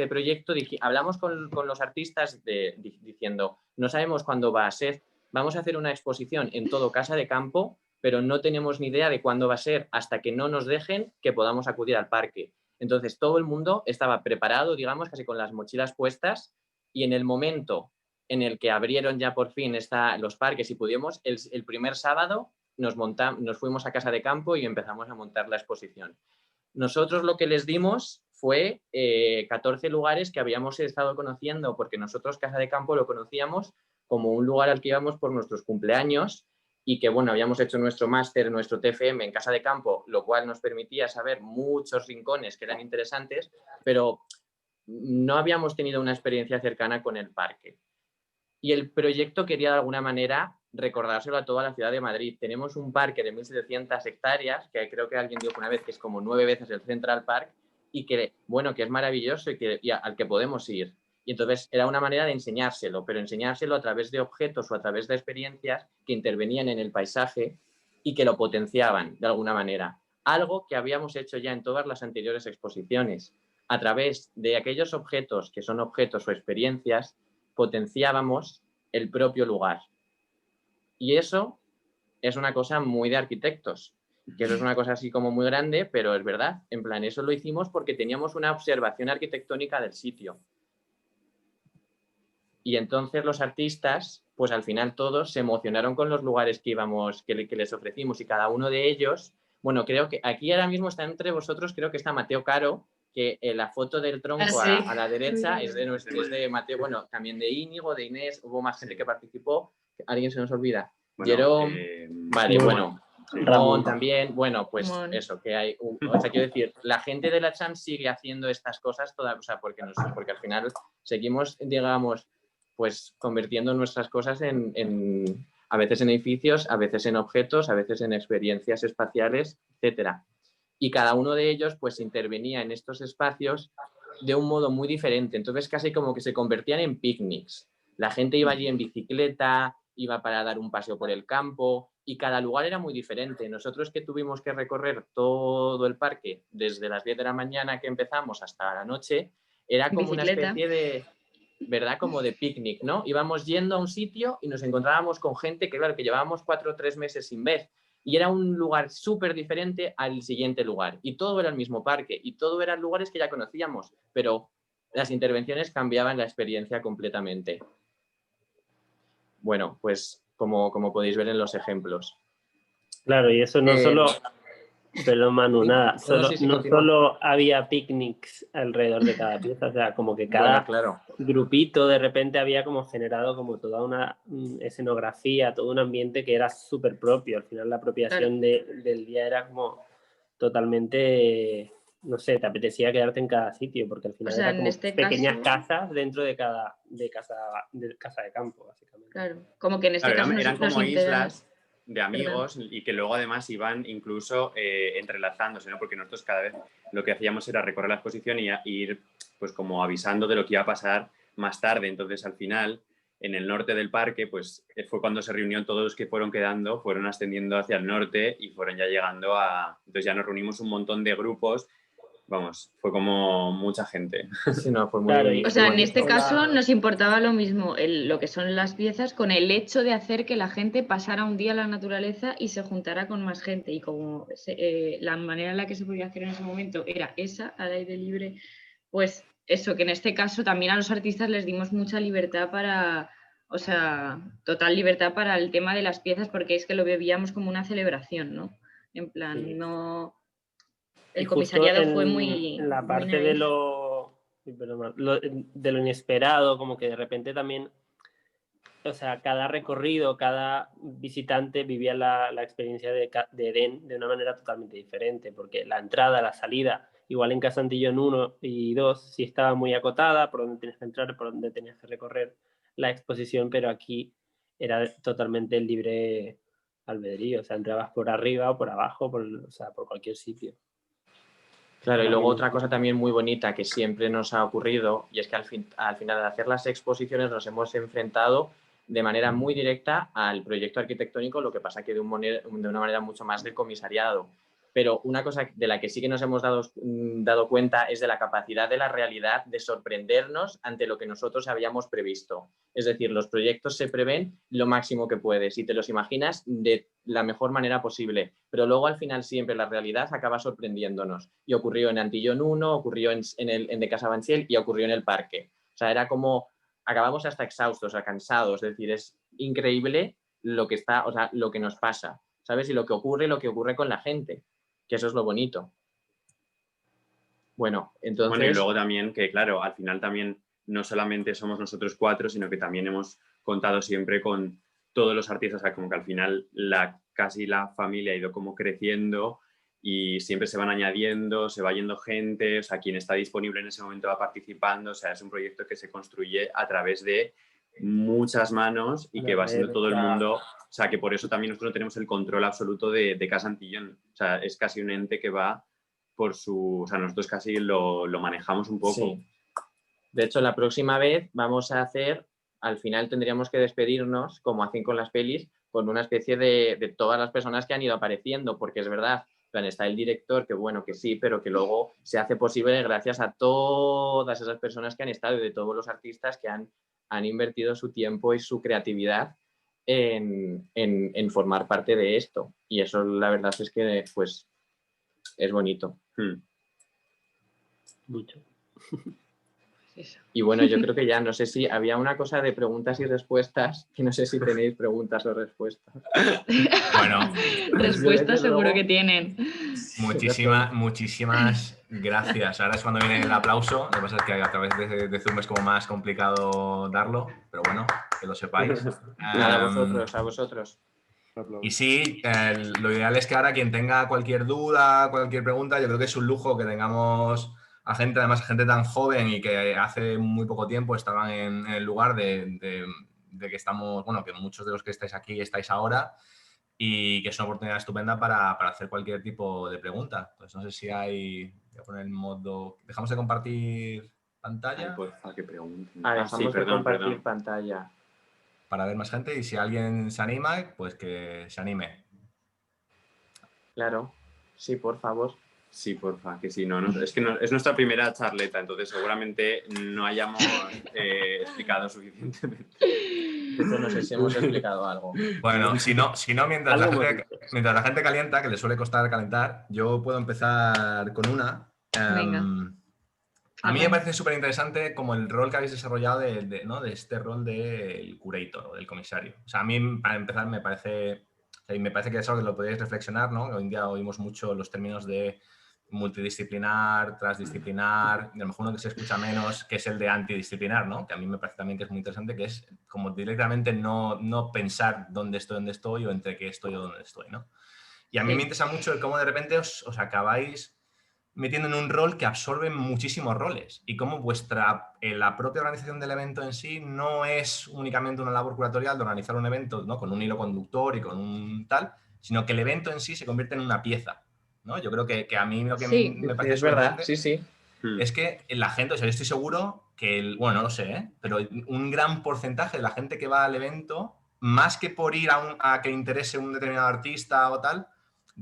proyecto, hablamos con los artistas diciendo, no sabemos cuándo va a ser, vamos a hacer una exposición en todo Casa de Campo, pero no tenemos ni idea de cuándo va a ser hasta que no nos dejen que podamos acudir al parque. Entonces todo el mundo estaba preparado, digamos, casi con las mochilas puestas, y en el momento en el que abrieron ya por fin los parques y pudimos, el primer sábado nos fuimos a Casa de Campo y empezamos a montar la exposición. Nosotros lo que les dimos fue 14 lugares que habíamos estado conociendo, porque nosotros Casa de Campo lo conocíamos como un lugar al que íbamos por nuestros cumpleaños y que, bueno, habíamos hecho nuestro máster, nuestro TFM en Casa de Campo, lo cual nos permitía saber muchos rincones que eran interesantes, pero no habíamos tenido una experiencia cercana con el parque. Y el proyecto quería de alguna manera recordárselo a toda la ciudad de Madrid. Tenemos un parque de 1.700 hectáreas, que creo que alguien dijo una vez que es como 9 veces el Central Park, y que, bueno, que es maravilloso y al que podemos ir. Y entonces era una manera de enseñárselo, pero enseñárselo a través de objetos o a través de experiencias que intervenían en el paisaje y que lo potenciaban de alguna manera. Algo que habíamos hecho ya en todas las anteriores exposiciones. A través de aquellos objetos que son objetos o experiencias, potenciábamos el propio lugar. Y eso es una cosa muy de arquitectos, que eso es una cosa así como muy grande, pero es verdad, en plan, eso lo hicimos porque teníamos una observación arquitectónica del sitio. Y entonces los artistas, pues al final todos se emocionaron con los lugares que les ofrecimos, y cada uno de ellos, bueno, creo que aquí ahora mismo está entre vosotros, creo que está Mateo Caro, que la foto del tronco a la derecha es de Mateo, bueno, también de Íñigo, de Inés, hubo más gente que participó, ¿alguien se nos olvida? Bueno, Jerome, vale, bueno, Ramón también, bueno, pues eso, que hay, o sea, quiero decir, la gente de la CHAM sigue haciendo estas cosas, o sea, porque al final seguimos, digamos, pues convirtiendo nuestras cosas a veces en edificios, a veces en objetos, a veces en experiencias espaciales, etcétera. Y cada uno de ellos pues intervenía en estos espacios de un modo muy diferente. Entonces casi como que se convertían en picnics. La gente iba allí en bicicleta, iba para dar un paseo por el campo y cada lugar era muy diferente. Nosotros que tuvimos que recorrer todo el parque desde las 10 de la mañana que empezamos hasta la noche, era como una especie de, ¿verdad? Como de picnic, ¿no? Íbamos yendo a un sitio y nos encontrábamos con gente que, claro, que llevábamos 4 o 3 meses sin ver. Y era un lugar súper diferente al siguiente lugar. Y todo era el mismo parque. Y todo eran lugares que ya conocíamos. Pero las intervenciones cambiaban la experiencia completamente. Bueno, pues como podéis ver en los ejemplos. Claro, y eso no solo... Perdón, Manu, nada. No solo había picnics alrededor de cada pieza, o sea, como que cada grupito de repente había como generado como toda una escenografía, todo un ambiente que era súper propio. Al final la apropiación del día era como totalmente, no sé, te apetecía quedarte en cada sitio, porque al final era como pequeñas casas dentro de casa de campo, básicamente. Claro, como que en este caso eran como islas de amigos y que luego además iban incluso entrelazándose, ¿no? Porque nosotros cada vez lo que hacíamos era recorrer la exposición y ir pues como avisando de lo que iba a pasar más tarde. Entonces al final en el norte del parque pues fue cuando se reunieron todos los que fueron quedando, fueron ascendiendo hacia el norte y fueron ya llegando a... Entonces ya nos reunimos un montón de grupos. Vamos, fue como mucha gente. Sí, no, fue muy bonito. O sea, en este caso nos importaba lo mismo lo que son las piezas con el hecho de hacer que la gente pasara un día a la naturaleza y se juntara con más gente. Y como la manera en la que se podía hacer en ese momento era esa, al aire libre, pues eso, que en este caso también a los artistas les dimos mucha libertad para... O sea, total libertad para el tema de las piezas, porque es que lo bebíamos como una celebración, ¿no? En plan, no... El comisariado fue muy... En la parte de lo inesperado, como que de repente también, o sea, cada recorrido, cada visitante vivía la experiencia de Edén de una manera totalmente diferente, porque la entrada, la salida, igual en Casa Antillón 1 y 2 sí estaba muy acotada, por donde tenías que entrar, por donde tenías que recorrer la exposición, pero aquí era totalmente libre albedrío, o sea, entrabas por arriba o por abajo, o sea, por cualquier sitio. Claro, y luego otra cosa también muy bonita que siempre nos ha ocurrido, y es que al final de hacer las exposiciones nos hemos enfrentado de manera muy directa al proyecto arquitectónico, lo que pasa que de una manera mucho más del comisariado. Pero una cosa de la que sí que nos hemos dado cuenta es de la capacidad de la realidad de sorprendernos ante lo que nosotros habíamos previsto. Es decir, los proyectos se prevén lo máximo que puedes y te los imaginas de la mejor manera posible, pero luego al final siempre la realidad acaba sorprendiéndonos. Y ocurrió en Antillón 1, ocurrió en de Casa Bansiel y ocurrió en el parque. O sea, era como, acabamos hasta exhaustos, cansados, es decir, es increíble lo que lo que nos pasa, ¿sabes? Y lo que ocurre con la gente, que eso es lo bonito. Bueno, entonces... Bueno, y luego también que, claro, al final también no solamente somos nosotros 4, sino que también hemos contado siempre con todos los artistas, o sea, como que al final casi la familia ha ido como creciendo y siempre se van añadiendo, se va yendo gente, o sea, quien está disponible en ese momento va participando, o sea, es un proyecto que se construye a través de muchas manos y que va siendo todo el mundo, o sea, que por eso también nosotros no tenemos el control absoluto de Casa Antillón, o sea, es casi un ente que va por su... O sea, nosotros casi lo manejamos un poco. Sí. De hecho, la próxima vez vamos a hacer, al final tendríamos que despedirnos, como hacen con las pelis, con una especie de todas las personas que han ido apareciendo, porque es verdad, está el director, que bueno, que sí, pero que luego se hace posible gracias a todas esas personas que han estado y de todos los artistas que han invertido su tiempo y su creatividad en formar parte de esto. Y eso la verdad es que pues es bonito. Mucho. Y bueno, yo creo que ya no sé si había una cosa de preguntas y respuestas, que no sé si tenéis preguntas o respuestas. Bueno, respuestas seguro que tienen. Muchísimas gracias. Ahora es cuando viene el aplauso. Lo que pasa es que a través de Zoom es como más complicado darlo, pero bueno, que lo sepáis. Nada, a vosotros. Y sí, lo ideal es que ahora quien tenga cualquier duda, cualquier pregunta, yo creo que es un lujo que tengamos a gente, además gente tan joven y que hace muy poco tiempo estaban en el lugar de que estamos, bueno, que muchos de los que estáis aquí estáis ahora y que es una oportunidad estupenda para hacer cualquier tipo de pregunta. Entonces no sé si voy a poner el modo, ¿dejamos de compartir pantalla? Ay, porfa, que pregunten. Dejamos de compartir pantalla. para ver más gente y si alguien se anima, pues que se anime. Claro, sí, por favor. Sí, porfa, que sí. Es que es nuestra primera charleta, entonces seguramente no hayamos explicado suficientemente. De hecho, no sé si hemos explicado algo. Bueno, si no mientras Algo hemos dicho. la gente calienta, que le suele costar calentar, yo puedo empezar con una. Venga. A mí me parece súper interesante como el rol que habéis desarrollado ¿no? de este rol del curator o del comisario. O sea, a mí, para empezar, me parece que es algo que lo podéis reflexionar, ¿no? Hoy en día oímos mucho los términos de multidisciplinar, transdisciplinar, y a lo mejor uno que se escucha menos, que es el de antidisciplinar, ¿no? Que a mí me parece también que es muy interesante, que es como directamente no pensar dónde estoy o entre qué estoy o dónde estoy, ¿no? Y a mí me interesa mucho el cómo de repente os acabáis metiendo en un rol que absorbe muchísimos roles y cómo la propia organización del evento en sí no es únicamente una labor curatorial de organizar un evento, ¿no? Con un hilo conductor y con un tal, sino que el evento en sí se convierte en una pieza, ¿no? Yo creo que a mí lo que Sí. me parece Es verdad, sorprendente sí. es que la gente, o sea, yo estoy seguro que, bueno, no lo sé, ¿eh? Pero un gran porcentaje de la gente que va al evento, más que por ir a que interese un determinado artista o tal,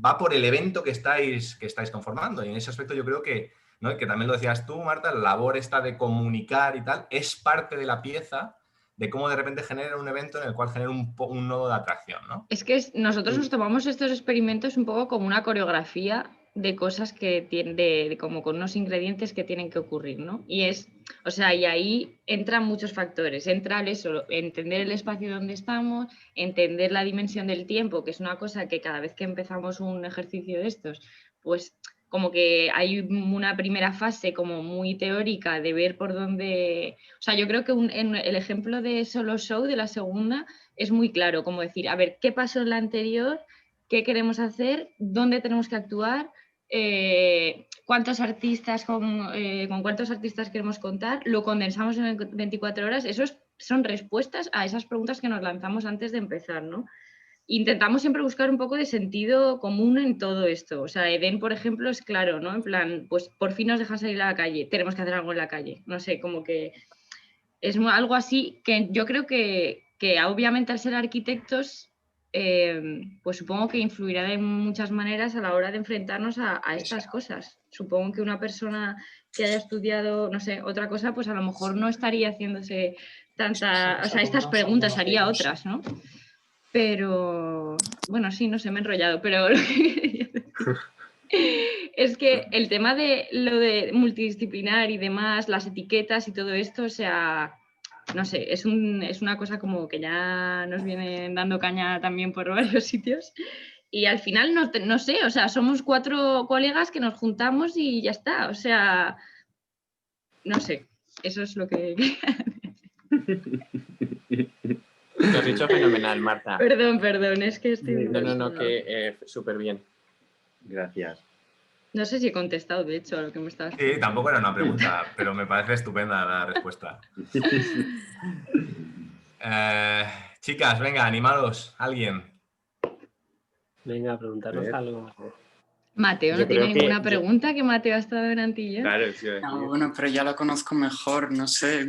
va por el evento que estáis conformando. Y en ese aspecto yo creo que, ¿no? Y que también lo decías tú, Marta, la labor esta de comunicar y tal, es parte de la pieza de cómo de repente genera un evento en el cual genera un nodo de atracción, ¿no? Es que nosotros nos tomamos estos experimentos un poco como una coreografía de cosas que tienen, como con unos ingredientes que tienen que ocurrir, ¿no? Y o sea, y ahí entran muchos factores. Entra eso, entender el espacio donde estamos, entender la dimensión del tiempo, que es una cosa que cada vez que empezamos un ejercicio de estos, pues como que hay una primera fase como muy teórica de ver por dónde... O sea, yo creo que en el ejemplo de Solo Show, de la segunda, es muy claro, como decir, a ver, ¿qué pasó en la anterior? ¿Qué queremos hacer? ¿Dónde tenemos que actuar? ¿Cuántos artistas con cuántos artistas queremos contar? Lo condensamos en 24 horas. Son respuestas a esas preguntas que nos lanzamos antes de empezar, ¿no? Intentamos siempre buscar un poco de sentido común en todo esto. O sea, Eden, por ejemplo, es claro, ¿no? En plan, pues por fin nos dejan salir a la calle, tenemos que hacer algo en la calle. No sé, como que es algo así que yo creo que obviamente al ser arquitectos, pues supongo que influirá de muchas maneras a la hora de enfrentarnos a estas cosas. Supongo que una persona que haya estudiado, no sé, otra cosa, pues a lo mejor no estaría haciéndose estas preguntas, haría otras, ¿no? Pero, bueno, sí, no sé, me he enrollado, pero lo que quería decir es que el tema de lo de multidisciplinar y demás, las etiquetas y todo esto, o sea, no sé, es una cosa como que ya nos vienen dando caña también por varios sitios. Y al final, no sé, o sea, somos 4 colegas que nos juntamos y ya está. O sea, no sé, eso es lo que... Lo has dicho fenomenal, Marta. Perdón, es que estoy... No, que súper bien. Gracias. No sé si he contestado, de hecho, a lo que me estabas... Sí, tampoco era una pregunta, pero me parece estupenda la respuesta. Chicas, venga, animados, alguien. Venga, preguntarnos algo. Mateo no tiene ninguna pregunta, que Mateo ha estado delante y yo. Claro, sí. No, bueno, pero ya lo conozco mejor, no sé.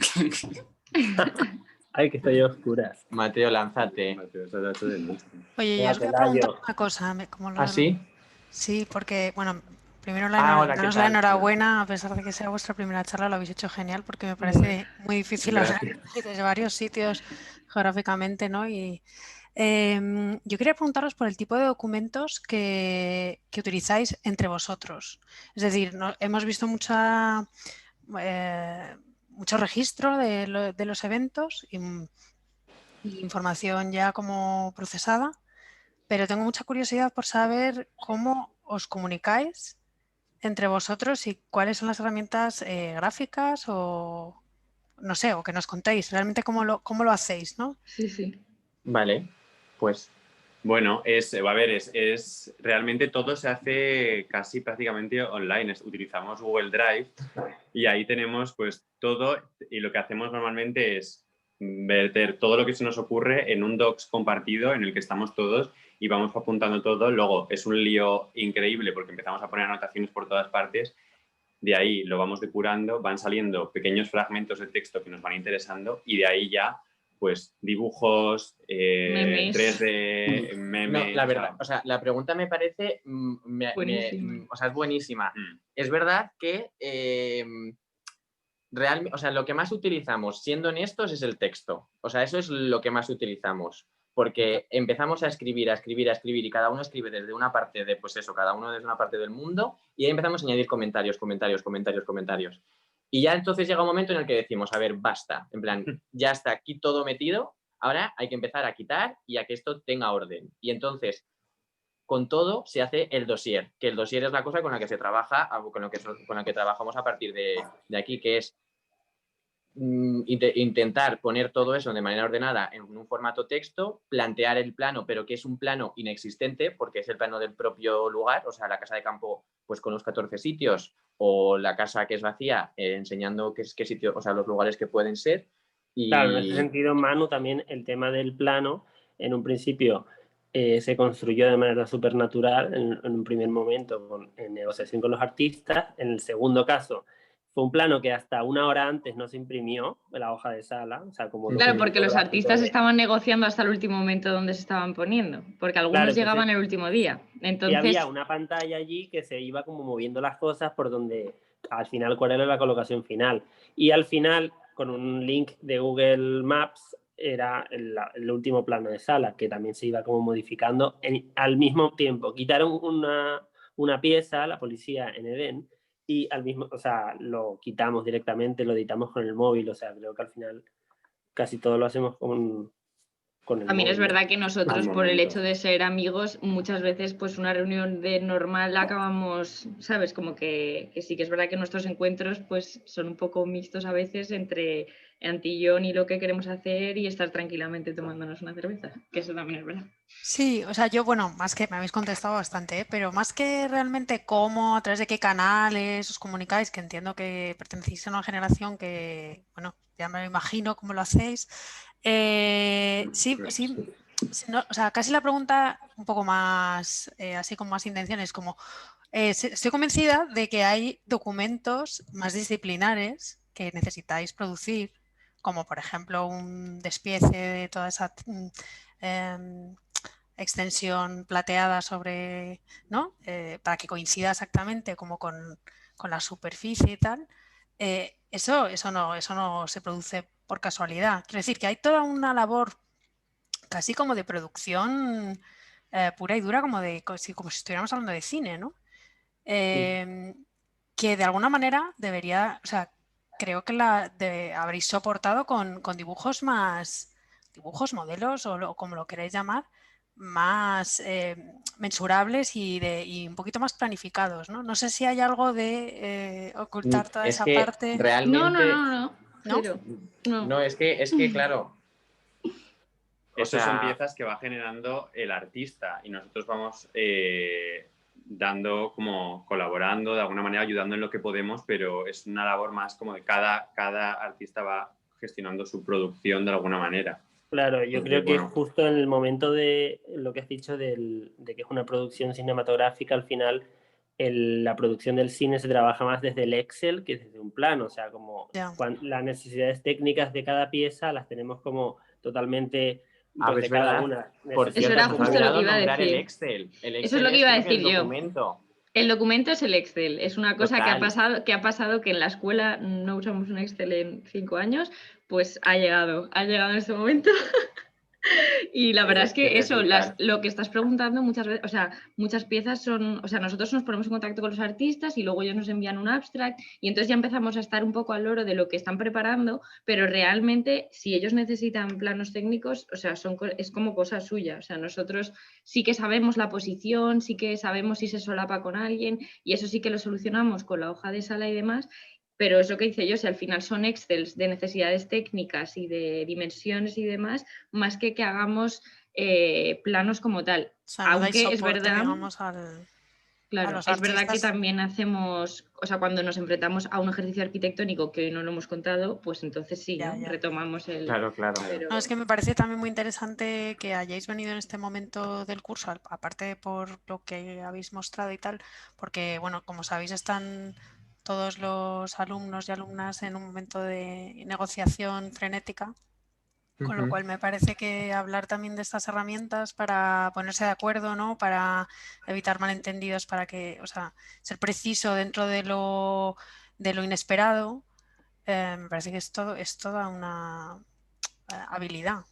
Ay, que estoy a oscuras. Mateo, lánzate. Oye, yo os voy a preguntar una cosa. ¿Ah, sí? Sí, porque, bueno, primero hola, daros ¿qué la tal? enhorabuena, a pesar de que sea vuestra primera charla, lo habéis hecho genial, porque me parece muy difícil, o sea, desde varios sitios geográficamente, ¿no? Y yo quería preguntaros por el tipo de documentos que utilizáis entre vosotros. Es decir, hemos visto mucho registro de los eventos y información ya como procesada, pero tengo mucha curiosidad por saber cómo os comunicáis entre vosotros y cuáles son las herramientas gráficas o no sé, o que nos contéis realmente cómo lo hacéis, ¿no? Sí. Vale, pues bueno, realmente todo se hace casi prácticamente online. Utilizamos Google Drive y ahí tenemos pues todo, y lo que hacemos normalmente es verter todo lo que se nos ocurre en un docs compartido en el que estamos todos y vamos apuntando todo. Luego es un lío increíble porque empezamos a poner anotaciones por todas partes. De ahí lo vamos depurando, van saliendo pequeños fragmentos de texto que nos van interesando y de ahí ya pues dibujos, Memes. 3D, No, memes. la verdad, o sea, la pregunta me parece, Buenísima. o sea, es buenísima. Es verdad que realmente, o sea, lo que más utilizamos, siendo honestos, es el texto. O sea, eso es lo que más utilizamos. Porque empezamos a escribir y cada uno escribe desde una parte de, pues eso, cada uno desde una parte del mundo y ahí empezamos a añadir comentarios. Y ya entonces llega un momento en el que decimos, a ver, basta, en plan, ya está aquí todo metido, ahora hay que empezar a quitar y a que esto tenga orden. Y entonces, con todo se hace el dossier, que el dossier es la cosa con la que se trabaja, con la que trabajamos a partir de aquí, que es intentar poner todo eso de manera ordenada en un formato texto, plantear el plano, pero que es un plano inexistente porque es el plano del propio lugar, o sea, la casa de campo pues con los 14 sitios o la casa que es vacía enseñando qué sitio, o sea, los lugares que pueden ser. Y... Claro, en ese sentido, Manu, también el tema del plano, en un principio se construyó de manera supernatural en un primer momento en negociación con los artistas. En el segundo caso, fue un plano que hasta una hora antes no se imprimió en la hoja de sala. O sea, como Claro, porque los artistas estaban negociando hasta el último momento donde se estaban poniendo, porque algunos llegaban el último día. Entonces... Y había una pantalla allí que se iba como moviendo las cosas por donde, al final, cuál era la colocación final. Y al final, con un link de Google Maps, era el último plano de sala, que también se iba como modificando al mismo tiempo. Quitaron una pieza, la policía en Edén, y o sea, lo quitamos directamente, lo editamos con el móvil. O sea, creo que al final casi todo lo hacemos con el También móvil. es verdad que nosotros, por el hecho de ser amigos, muchas veces pues una reunión de normal acabamos, ¿sabes? Como que sí que es verdad que nuestros encuentros pues son un poco mixtos a veces entre Antillón y lo que queremos hacer y estar tranquilamente tomándonos una cerveza, que eso también es verdad. Sí, o sea, yo, bueno, más que me habéis contestado bastante, ¿eh? Pero más que realmente cómo, a través de qué canales os comunicáis, que entiendo que pertenecéis a una generación que, bueno, ya me lo imagino cómo lo hacéis. Sí, no, o sea, casi la pregunta un poco más, así con más intenciones, como estoy convencida de que hay documentos más disciplinares que necesitáis producir, como por ejemplo un despiece de toda esa extensión plateada sobre, ¿no? Para que coincida exactamente como con la superficie y tal. Eso no se produce por casualidad. Quiero decir que hay toda una labor casi como de producción pura y dura, como si estuviéramos hablando de cine, ¿no? Que de alguna manera debería, o sea, creo que habréis soportado con dibujos modelos o como lo queréis llamar, más mensurables y un poquito más planificados, ¿no? No sé si hay algo de ocultar toda esa parte. Realmente... No, es que claro. Esas son piezas que va generando el artista y nosotros vamos dando como colaborando, de alguna manera ayudando en lo que podemos, pero es una labor más como de cada artista va gestionando su producción de alguna manera. Claro, yo creo que justo en el momento de lo que has dicho de que es una producción cinematográfica, al final la producción del cine se trabaja más desde el Excel que desde un plano, o sea, como las necesidades técnicas de cada pieza las tenemos como totalmente... Pues cada una. Por cierto, eso era justo lo que iba a decir. El Excel Eso es lo que iba a decir yo. Documento. El documento es el Excel. Es una cosa que ha pasado que en la escuela no usamos un Excel en 5 años, pues ha llegado en este momento. Y la verdad es que eso, lo que estás preguntando muchas veces, o sea, muchas piezas son, o sea, nosotros nos ponemos en contacto con los artistas y luego ellos nos envían un abstract y entonces ya empezamos a estar un poco al loro de lo que están preparando, pero realmente si ellos necesitan planos técnicos, o sea, es como cosa suya, o sea, nosotros sí que sabemos la posición, sí que sabemos si se solapa con alguien y eso sí que lo solucionamos con la hoja de sala y demás. Pero es lo que hice yo, si al final son Excels de necesidades técnicas y de dimensiones y demás, más que hagamos planos como tal. O sea, aunque es verdad, digamos, claro, es verdad que también hacemos, o sea, cuando nos enfrentamos a un ejercicio arquitectónico que hoy no lo hemos contado, pues entonces sí, ¿no? Retomamos el... Claro. Pero... No, es que me parece también muy interesante que hayáis venido en este momento del curso, aparte por lo que habéis mostrado y tal, porque, bueno, como sabéis, están todos los alumnos y alumnas en un momento de negociación frenética Con lo cual me parece que hablar también de estas herramientas para ponerse de acuerdo, ¿no? Para evitar malentendidos, para que, o sea, ser preciso dentro de lo inesperado, me parece que es toda una habilidad.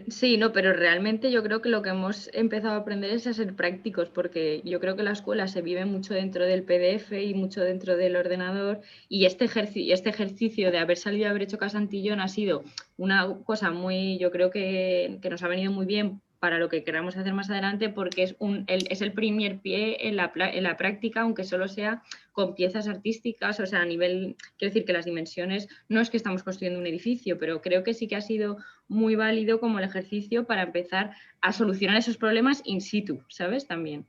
Sí, no, pero realmente yo creo que lo que hemos empezado a aprender es a ser prácticos, porque yo creo que la escuela se vive mucho dentro del PDF y mucho dentro del ordenador, y este ejercicio de haber salido y haber hecho Casa Antillón ha sido una cosa muy, yo creo que nos ha venido muy bien para lo que queramos hacer más adelante, porque es el primer pie en la práctica, aunque solo sea con piezas artísticas, o sea, a nivel, quiero decir que las dimensiones, no es que estamos construyendo un edificio, pero creo que sí que ha sido muy válido como el ejercicio para empezar a solucionar esos problemas in situ, ¿sabes? También.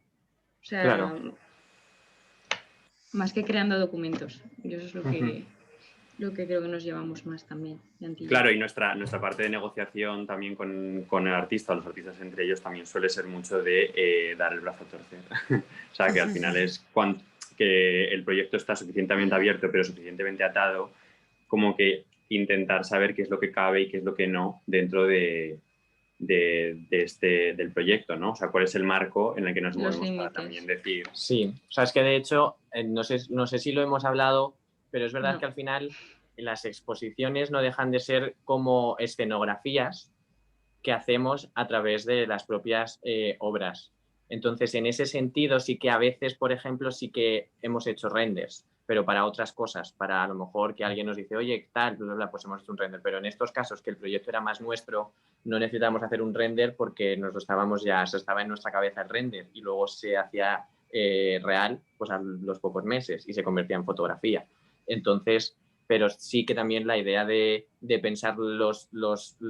O sea, Claro. más que creando documentos. Yo eso es lo que creo que nos llevamos más también de Antillón. Claro, y nuestra parte de negociación también con el artista, los artistas entre ellos, también suele ser mucho de dar el brazo a torcer. O sea, que al final es que el proyecto está suficientemente abierto, pero suficientemente atado, como que intentar saber qué es lo que cabe y qué es lo que no dentro del proyecto, ¿no? O sea, cuál es el marco en el que nos movemos para también decir... Sí, o sea, es que de hecho, no sé si lo hemos hablado, pero es verdad No. que al final las exposiciones no dejan de ser como escenografías que hacemos a través de las propias obras. Entonces, en ese sentido, sí que a veces, por ejemplo, sí que hemos hecho renders, pero para otras cosas, para a lo mejor que alguien nos dice, oye, tal, bla, bla, bla, pues hemos hecho un render. Pero en estos casos que el proyecto era más nuestro, no necesitamos hacer un render porque nos lo estábamos ya, se estaba en nuestra cabeza el render y luego se hacía real pues a los pocos meses y se convertía en fotografía. Entonces, pero sí que también la idea de pensar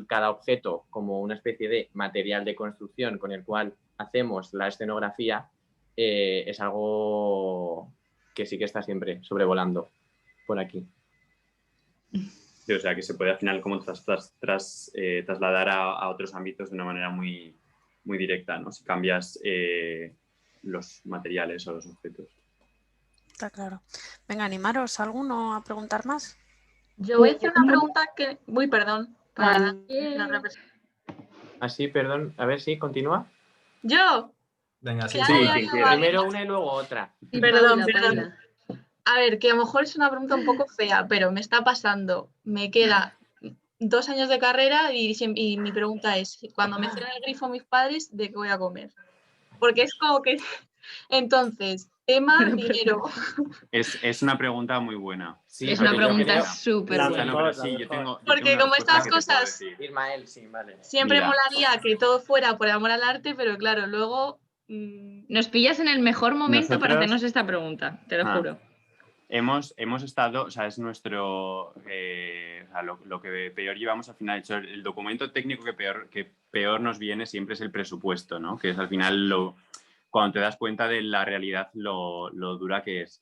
cada objeto como una especie de material de construcción con el cual hacemos la escenografía es algo que sí que está siempre sobrevolando por aquí. Sí, o sea, que se puede al final como trasladar a otros ámbitos de una manera muy, muy directa, ¿no? Si cambias los materiales o los objetos. Está claro. Venga, animaros alguno a preguntar más. Yo voy a hacer una pregunta que... Uy, perdón. Así, perdón. A ver si continúa. ¿Yo? Venga, sí. Primero una y luego otra. Sí, perdón. A ver, que a lo mejor es una pregunta un poco fea, pero me está pasando. Me queda 2 años de carrera y mi pregunta es, cuando me cierran el grifo mis padres, ¿de qué voy a comer? Porque es como que... Entonces, tema dinero. Es una pregunta muy buena. Sí, es una pregunta súper buena. Porque como estas cosas... Ismael, sí, vale. Siempre molaría que todo fuera por amor al arte, pero claro, luego... Nos pillas en el mejor momento para hacernos esta pregunta, te lo juro. Hemos estado, o sea, es nuestro, o sea, lo que peor llevamos al final, hecho, el documento técnico que peor nos viene siempre es el presupuesto, ¿no? Que es al final cuando te das cuenta de la realidad lo dura que es.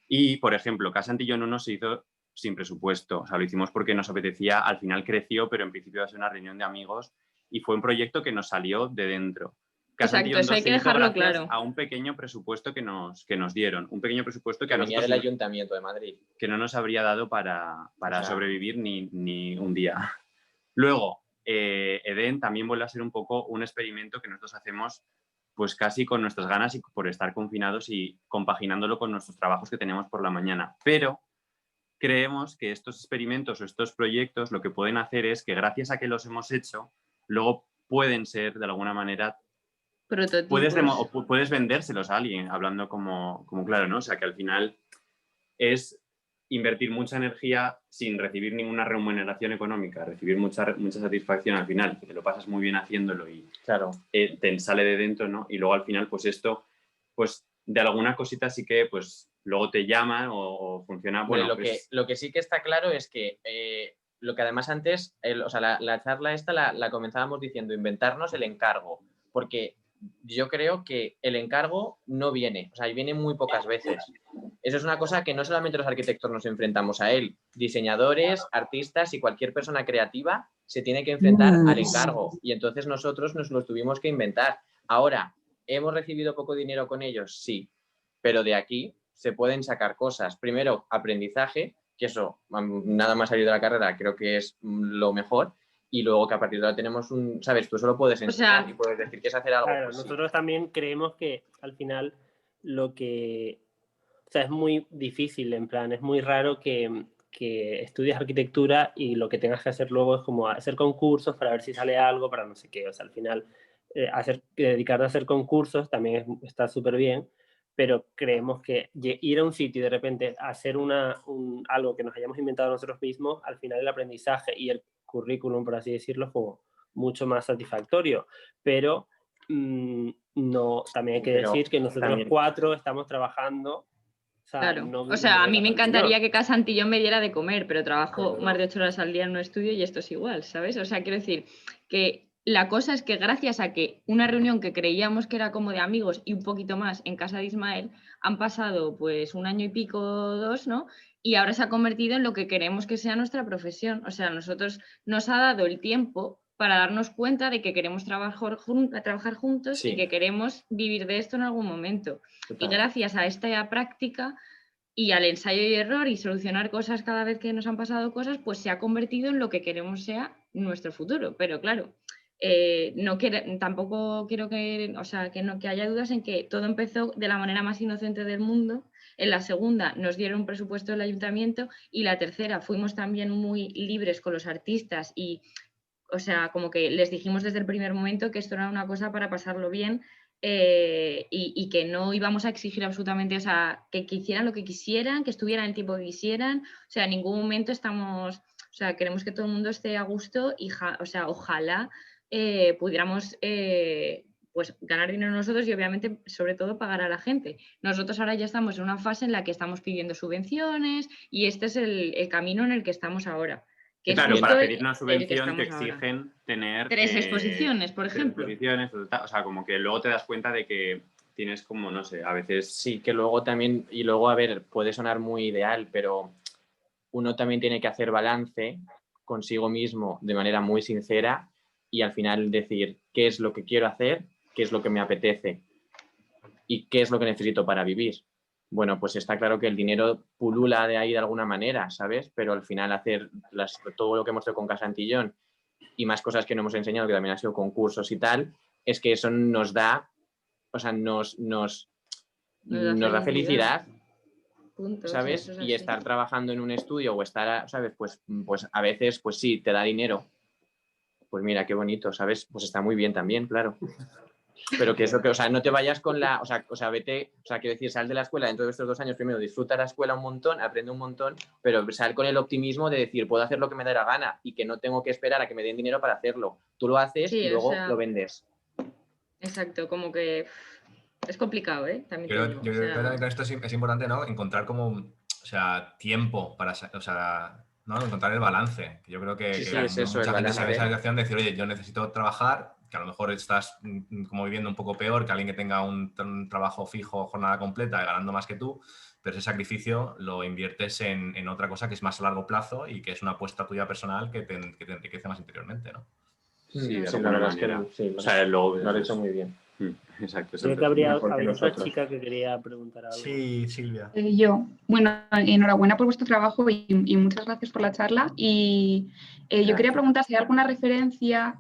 Y, por ejemplo, Casa Antillón 1 se hizo sin presupuesto, o sea, lo hicimos porque nos apetecía, al final creció, pero en principio iba a ser una reunión de amigos y fue un proyecto que nos salió de dentro. Exacto, eso hay que dejarlo claro. A un pequeño presupuesto que nos dieron, un pequeño presupuesto que a venía nosotros del Ayuntamiento de Madrid. Que no nos habría dado para sobrevivir ni un día. Luego, Edén también vuelve a ser un poco un experimento que nosotros hacemos pues casi con nuestras ganas y por estar confinados y compaginándolo con nuestros trabajos que tenemos por la mañana. Pero creemos que estos experimentos o estos proyectos lo que pueden hacer es que gracias a que los hemos hecho, luego pueden ser de alguna manera... Puedes vendérselos a alguien, hablando como claro, ¿no? O sea, que al final es invertir mucha energía sin recibir ninguna remuneración económica, recibir mucha satisfacción al final, que te lo pasas muy bien haciéndolo y claro. Te sale de dentro, ¿no? Y luego al final, pues esto, pues de alguna cosita sí que pues luego te llaman o funciona. Bueno, lo que sí que está claro es que lo que además antes, o sea, la charla esta la comenzábamos diciendo, inventarnos el encargo, porque yo creo que el encargo no viene, o sea, viene muy pocas veces. Eso es una cosa que no solamente los arquitectos nos enfrentamos a él, diseñadores, artistas y cualquier persona creativa se tiene que enfrentar al encargo y entonces nosotros nos lo tuvimos que inventar. Ahora, ¿hemos recibido poco dinero con ellos? Sí, pero de aquí se pueden sacar cosas. Primero, aprendizaje, que eso, nada más salir de la carrera, creo que es lo mejor. y luego que a partir de ahora tenemos un, ¿sabes? Tú solo puedes enseñar y puedes decir que es hacer algo. Claro, pues nosotros también creemos que al final o sea, es muy difícil, en plan, es muy raro que estudies arquitectura y lo que tengas que hacer luego es como hacer concursos para ver si sale algo, para no sé qué. O sea, al final, dedicarte a hacer concursos también está súper bien, pero creemos que ir a un sitio y de repente hacer algo que nos hayamos inventado nosotros mismos, al final el aprendizaje y el currículum, por así decirlo, es como mucho más satisfactorio. Pero no, también hay que decir que nosotros 4 estamos trabajando. O sea, claro, o sea, a mí me encantaría que Casa Antillón me diera de comer, pero trabajo más de 8 horas al día en un estudio y esto es igual, ¿sabes? O sea, quiero decir que la cosa es que gracias a que una reunión que creíamos que era como de amigos y un poquito más en casa de Ismael, han pasado pues 1 año y pico, 2, ¿no? Y ahora se ha convertido en lo que queremos que sea nuestra profesión. O sea, nosotros nos ha dado el tiempo para darnos cuenta de que queremos trabajar juntos y que queremos vivir de esto en algún momento. Total. Y gracias a esta práctica y al ensayo y error y solucionar cosas cada vez que nos han pasado cosas, pues se ha convertido en lo que queremos sea nuestro futuro. Pero claro, tampoco quiero que haya dudas en que todo empezó de la manera más inocente del mundo. En la segunda nos dieron un presupuesto del ayuntamiento y la tercera fuimos también muy libres con los artistas y, o sea, como que les dijimos desde el primer momento que esto era una cosa para pasarlo bien y que no íbamos a exigir absolutamente, o sea, que hicieran lo que quisieran, que estuvieran el tiempo que quisieran, o sea, en ningún momento queremos que todo el mundo esté a gusto y, o sea, ojalá pudiéramos pues ganar dinero nosotros y obviamente sobre todo pagar a la gente. Nosotros ahora ya estamos en una fase en la que estamos pidiendo subvenciones y este es el camino en el que estamos ahora. Que claro, para pedir una subvención te exigen tener 3 exposiciones, por ejemplo. O sea, como que luego te das cuenta de que tienes como, no sé, a veces... Sí, que luego también, y luego, a ver, puede sonar muy ideal, pero uno también tiene que hacer balance consigo mismo de manera muy sincera y al final decir qué es lo que quiero hacer, qué es lo que me apetece y qué es lo que necesito para vivir. Bueno, pues está claro que el dinero pulula de ahí de alguna manera, ¿sabes? Pero al final hacer todo lo que hemos hecho con Casa Antillón y más cosas que no hemos enseñado, que también han sido concursos y tal, es que eso nos da, o sea, nos da felicidad, punto, ¿sabes? Sí, y estar trabajando en un estudio o estar, ¿sabes? Pues a veces, pues sí, te da dinero. Pues mira, qué bonito, ¿sabes? Pues está muy bien también, claro. Pero que eso, que, o sea, no te vayas con la, o sea, vete, o sea, quiero decir, sal de la escuela dentro de estos 2 años, primero disfruta la escuela un montón, aprende un montón, pero sal con el optimismo de decir, puedo hacer lo que me dé la gana y que no tengo que esperar a que me den dinero para hacerlo. Tú lo haces y luego lo vendes. Exacto, como que es complicado, ¿eh? También yo creo que esto es importante, ¿no? Encontrar como, o sea, tiempo para, o sea, ¿no? Encontrar el balance. Yo creo que, sí, es eso, mucha gente sabe esa situación de decir, oye, yo necesito trabajar, que a lo mejor estás como viviendo un poco peor que alguien que tenga un trabajo fijo, jornada completa, ganando más que tú, pero ese sacrificio lo inviertes en otra cosa que es más a largo plazo y que es una apuesta tuya personal que te enriquece más interiormente, ¿no? Sí, de alguna manera. Sí, o sea, lo has hecho muy bien. Exacto. Creo que habría otra chica que quería preguntar algo. Sí, Silvia. Yo. Bueno, enhorabuena por vuestro trabajo y muchas gracias por la charla. Y yo quería preguntar si hay alguna referencia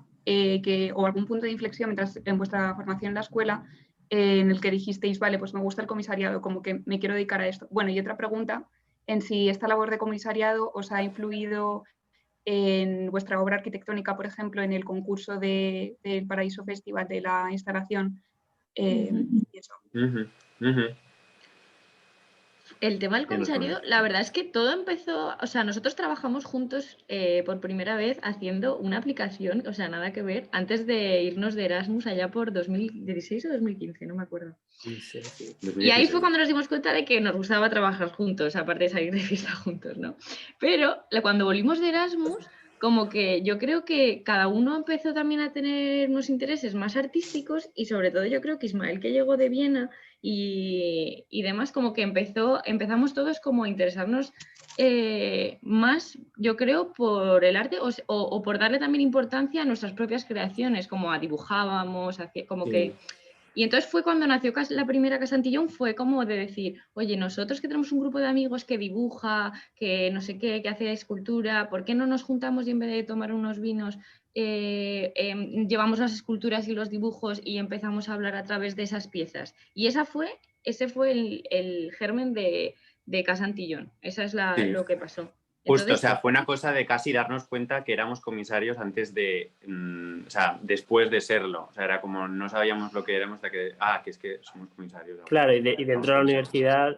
o algún punto de inflexión mientras en vuestra formación en la escuela en el que dijisteis, vale, pues me gusta el comisariado, como que me quiero dedicar a esto. Bueno, y otra pregunta, en si esta labor de comisariado os ha influido en vuestra obra arquitectónica, por ejemplo, en el concurso del Paraíso Festival de la instalación. Y eso. El tema del comisariado, la verdad es que todo empezó, o sea, nosotros trabajamos juntos por primera vez haciendo una aplicación, o sea, nada que ver, antes de irnos de Erasmus allá por 2016 o 2015, no me acuerdo. Sí. Y ahí fue cuando nos dimos cuenta de que nos gustaba trabajar juntos, aparte de salir de fiesta juntos, ¿no? Pero cuando volvimos de Erasmus, como que yo creo que cada uno empezó también a tener unos intereses más artísticos y sobre todo yo creo que Ismael, que llegó de Viena y demás, como que empezamos todos como a interesarnos más, yo creo, por el arte o por darle también importancia a nuestras propias creaciones, como a dibujábamos, como que... Y entonces fue cuando nació la primera Casa Antillón, fue como de decir, oye, nosotros que tenemos un grupo de amigos que dibuja, que no sé qué, que hace escultura, ¿por qué no nos juntamos y en vez de tomar unos vinos llevamos las esculturas y los dibujos y empezamos a hablar a través de esas piezas? Y ese fue el germen de Casa Antillón. Esa es Sí. lo que pasó. Justo, Entonces, o sea, fue una cosa de casi darnos cuenta que éramos comisarios antes de, o sea, después de serlo. O sea, era como no sabíamos lo que éramos hasta que, que es que somos comisarios. Claro, y dentro de la universidad,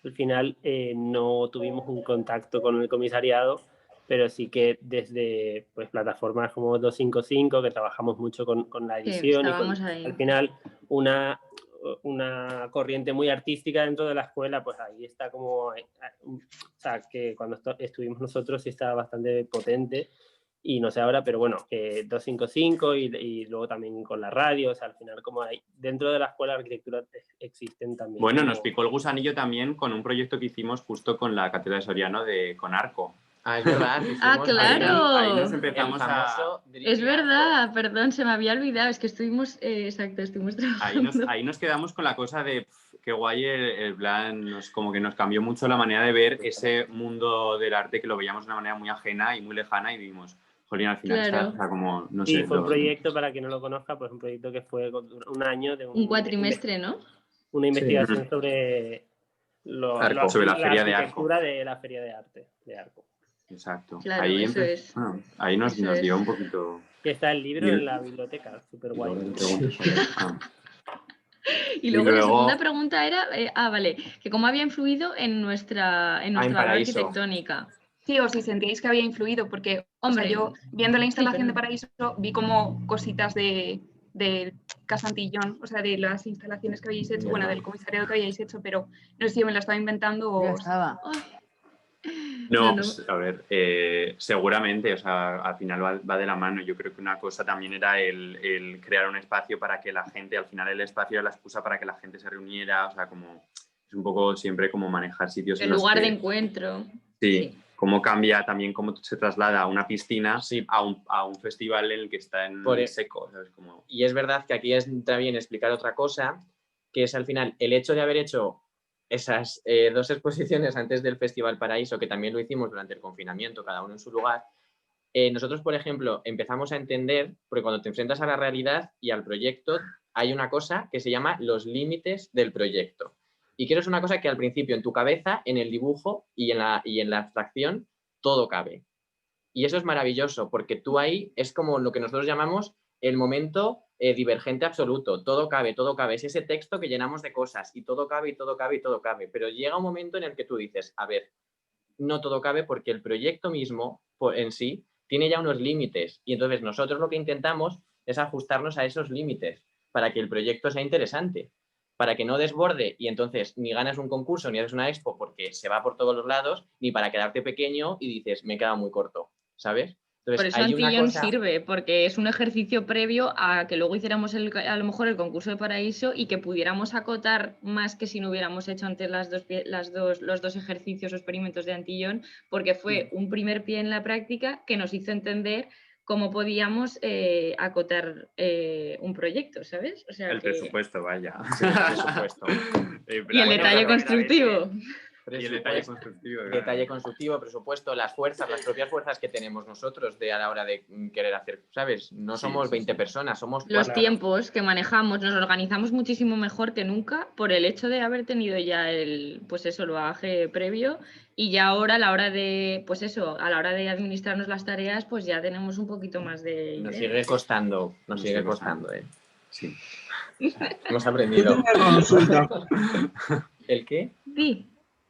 al final no tuvimos un contacto con el comisariado, pero sí que desde pues, plataformas como 255, que trabajamos mucho con la edición y con, al final una corriente muy artística dentro de la escuela, pues ahí está como, o sea, que cuando estuvimos nosotros sí estaba bastante potente y no sé ahora, pero bueno, 255 y luego también con la radio, o sea, al final como hay, dentro de la escuela de arquitectura existen también. Bueno, como... nos picó el gusanillo también con un proyecto que hicimos justo con la Cátedra de Soriano con Arco. Es verdad. Claro. Ahí nos empezamos Es verdad, perdón, se me había olvidado, es que estuvimos trabajando. Ahí nos quedamos con la cosa de qué guay el plan, como que nos cambió mucho la manera de ver ese mundo del arte que lo veíamos de una manera muy ajena y muy lejana y vimos, jolín, al final claro. está como, no sé. Sí, fue un proyecto, para quien no lo conozca, pues un proyecto que fue un año de un cuatrimestre, ¿no? Una investigación sobre sobre la feria de Arco. De la feria de arte de Arco. Exacto. Claro, ahí eso es. Bueno, ahí nos dio un poquito... Que está el libro en la biblioteca, súper guay. Y luego la segunda pregunta era, vale, que cómo había influido en nuestra labor arquitectónica. Sí, o si sentíais que había influido, porque hombre, o sea, yo viendo la instalación de Paraíso vi como cositas de Casa Antillón, o sea, de las instalaciones que habéis hecho, bueno, del comisariado que habíais hecho, pero no sé si yo me la estaba inventando o... No, pues, a ver, seguramente, o sea, al final va de la mano. Yo creo que una cosa también era el crear un espacio para que la gente, al final el espacio era la excusa para que la gente se reuniera, o sea, como es un poco siempre como manejar sitios. El lugar de encuentro. Sí, cómo cambia también, cómo se traslada una piscina a un festival en el que está en seco, ¿sabes? Como... Y es verdad que aquí está bien explicar otra cosa, que es al final el hecho de haber hecho esas 2 exposiciones antes del Festival Paraíso, que también lo hicimos durante el confinamiento, cada uno en su lugar, nosotros, por ejemplo, empezamos a entender, porque cuando te enfrentas a la realidad y al proyecto, hay una cosa que se llama los límites del proyecto. Y que es una cosa que al principio en tu cabeza, en el dibujo y en la abstracción, todo cabe. Y eso es maravilloso, porque tú ahí es como lo que nosotros llamamos el momento divergente absoluto. Todo cabe, todo cabe. Es ese texto que llenamos de cosas y todo cabe y todo cabe y todo cabe. Pero llega un momento en el que tú dices, a ver, no todo cabe porque el proyecto mismo en sí tiene ya unos límites. Y entonces nosotros lo que intentamos es ajustarnos a esos límites para que el proyecto sea interesante, para que no desborde y entonces ni ganas un concurso ni haces una expo porque se va por todos los lados, ni para quedarte pequeño y dices, me he quedado muy corto, ¿sabes? Entonces, por eso Antillón sirve, porque es un ejercicio previo a que luego hiciéramos a lo mejor el concurso de Paraíso y que pudiéramos acotar más que si no hubiéramos hecho antes los dos ejercicios o experimentos de Antillón, porque fue un primer pie en la práctica que nos hizo entender cómo podíamos acotar un proyecto, ¿sabes? O sea, el presupuesto, vaya. Sí, el presupuesto. Y el detalle constructivo. Y el detalle constructivo. Detalle constructivo, presupuesto, las propias fuerzas que tenemos nosotros a la hora de querer hacer, ¿sabes? No somos 20 personas, somos 4. Los tiempos que manejamos, nos organizamos muchísimo mejor que nunca por el hecho de haber tenido ya el bagaje previo y ya ahora a la hora de, a la hora de administrarnos las tareas, pues ya tenemos un poquito más de... Nos sigue costando, Sí. Hemos aprendido. Yo tengo una consulta. ¿El qué? Sí.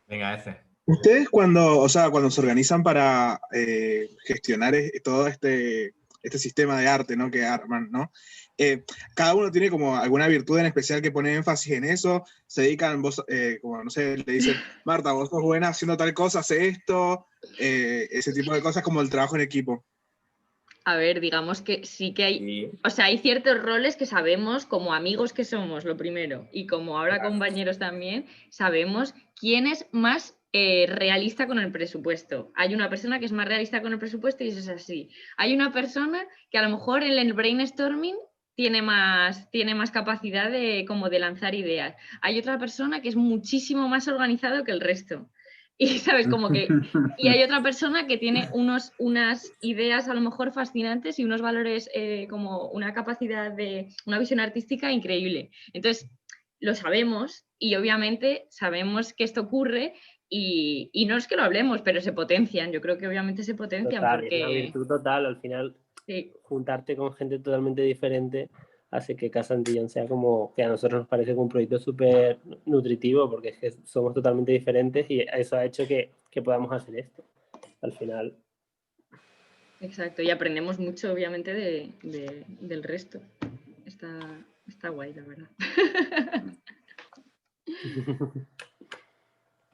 Venga, ese. Ustedes cuando se organizan para gestionar todo este sistema de arte, ¿no? Que arman, ¿no? Cada uno tiene como alguna virtud en especial que pone énfasis en eso, se dedican, como no sé, le dicen, Marta, vos sos buena haciendo tal cosa, hace esto, ese tipo de cosas como el trabajo en equipo. A ver, digamos que sí que hay, o sea, hay ciertos roles que sabemos como amigos que somos, lo primero, y como ahora compañeros también, sabemos quién es más realista con el presupuesto. Hay una persona que es más realista con el presupuesto y eso es así. Hay una persona que a lo mejor en el brainstorming tiene más capacidad de lanzar ideas. Hay otra persona que es muchísimo más organizado que el resto. Y sabes, y hay otra persona que tiene unas ideas a lo mejor fascinantes y unos valores, como una capacidad una visión artística increíble. Entonces, lo sabemos y obviamente sabemos que esto ocurre y no es que lo hablemos, pero se potencian. Yo creo que obviamente se potencian Total, porque... es una virtud total, al final Sí. Juntarte con gente totalmente diferente hace que Casa Antillón sea como que a nosotros nos parece un proyecto súper nutritivo porque es que somos totalmente diferentes y eso ha hecho que podamos hacer esto al final. Exacto, y aprendemos mucho obviamente del resto. Está guay, la verdad.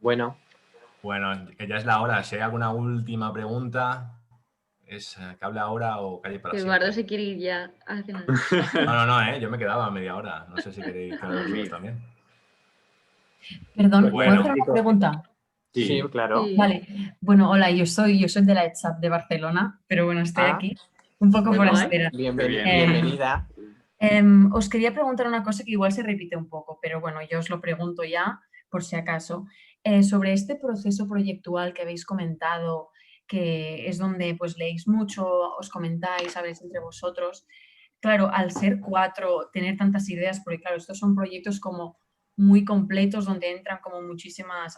Bueno, que ya es la hora. Si hay alguna última pregunta, es que hable ahora o calle para Que siempre. Eduardo se quiere ir ya a cenar. No, yo me quedaba media hora. No sé si queréis que vosotros también. Perdón, Bueno, ¿puedo hacer una pregunta? sí, claro. Sí. Vale, bueno, hola, yo soy de la ETSAP de Barcelona, pero bueno, estoy aquí un poco Bueno, forastera. bienvenida. Os quería preguntar una cosa que igual se repite un poco, pero bueno, yo os lo pregunto ya por si acaso. Sobre este proceso proyectual que habéis comentado, que es donde pues leéis mucho, os comentáis, habláis entre vosotros. Claro, al ser 4, tener tantas ideas, porque claro, estos son proyectos como muy completos donde entran como muchísimas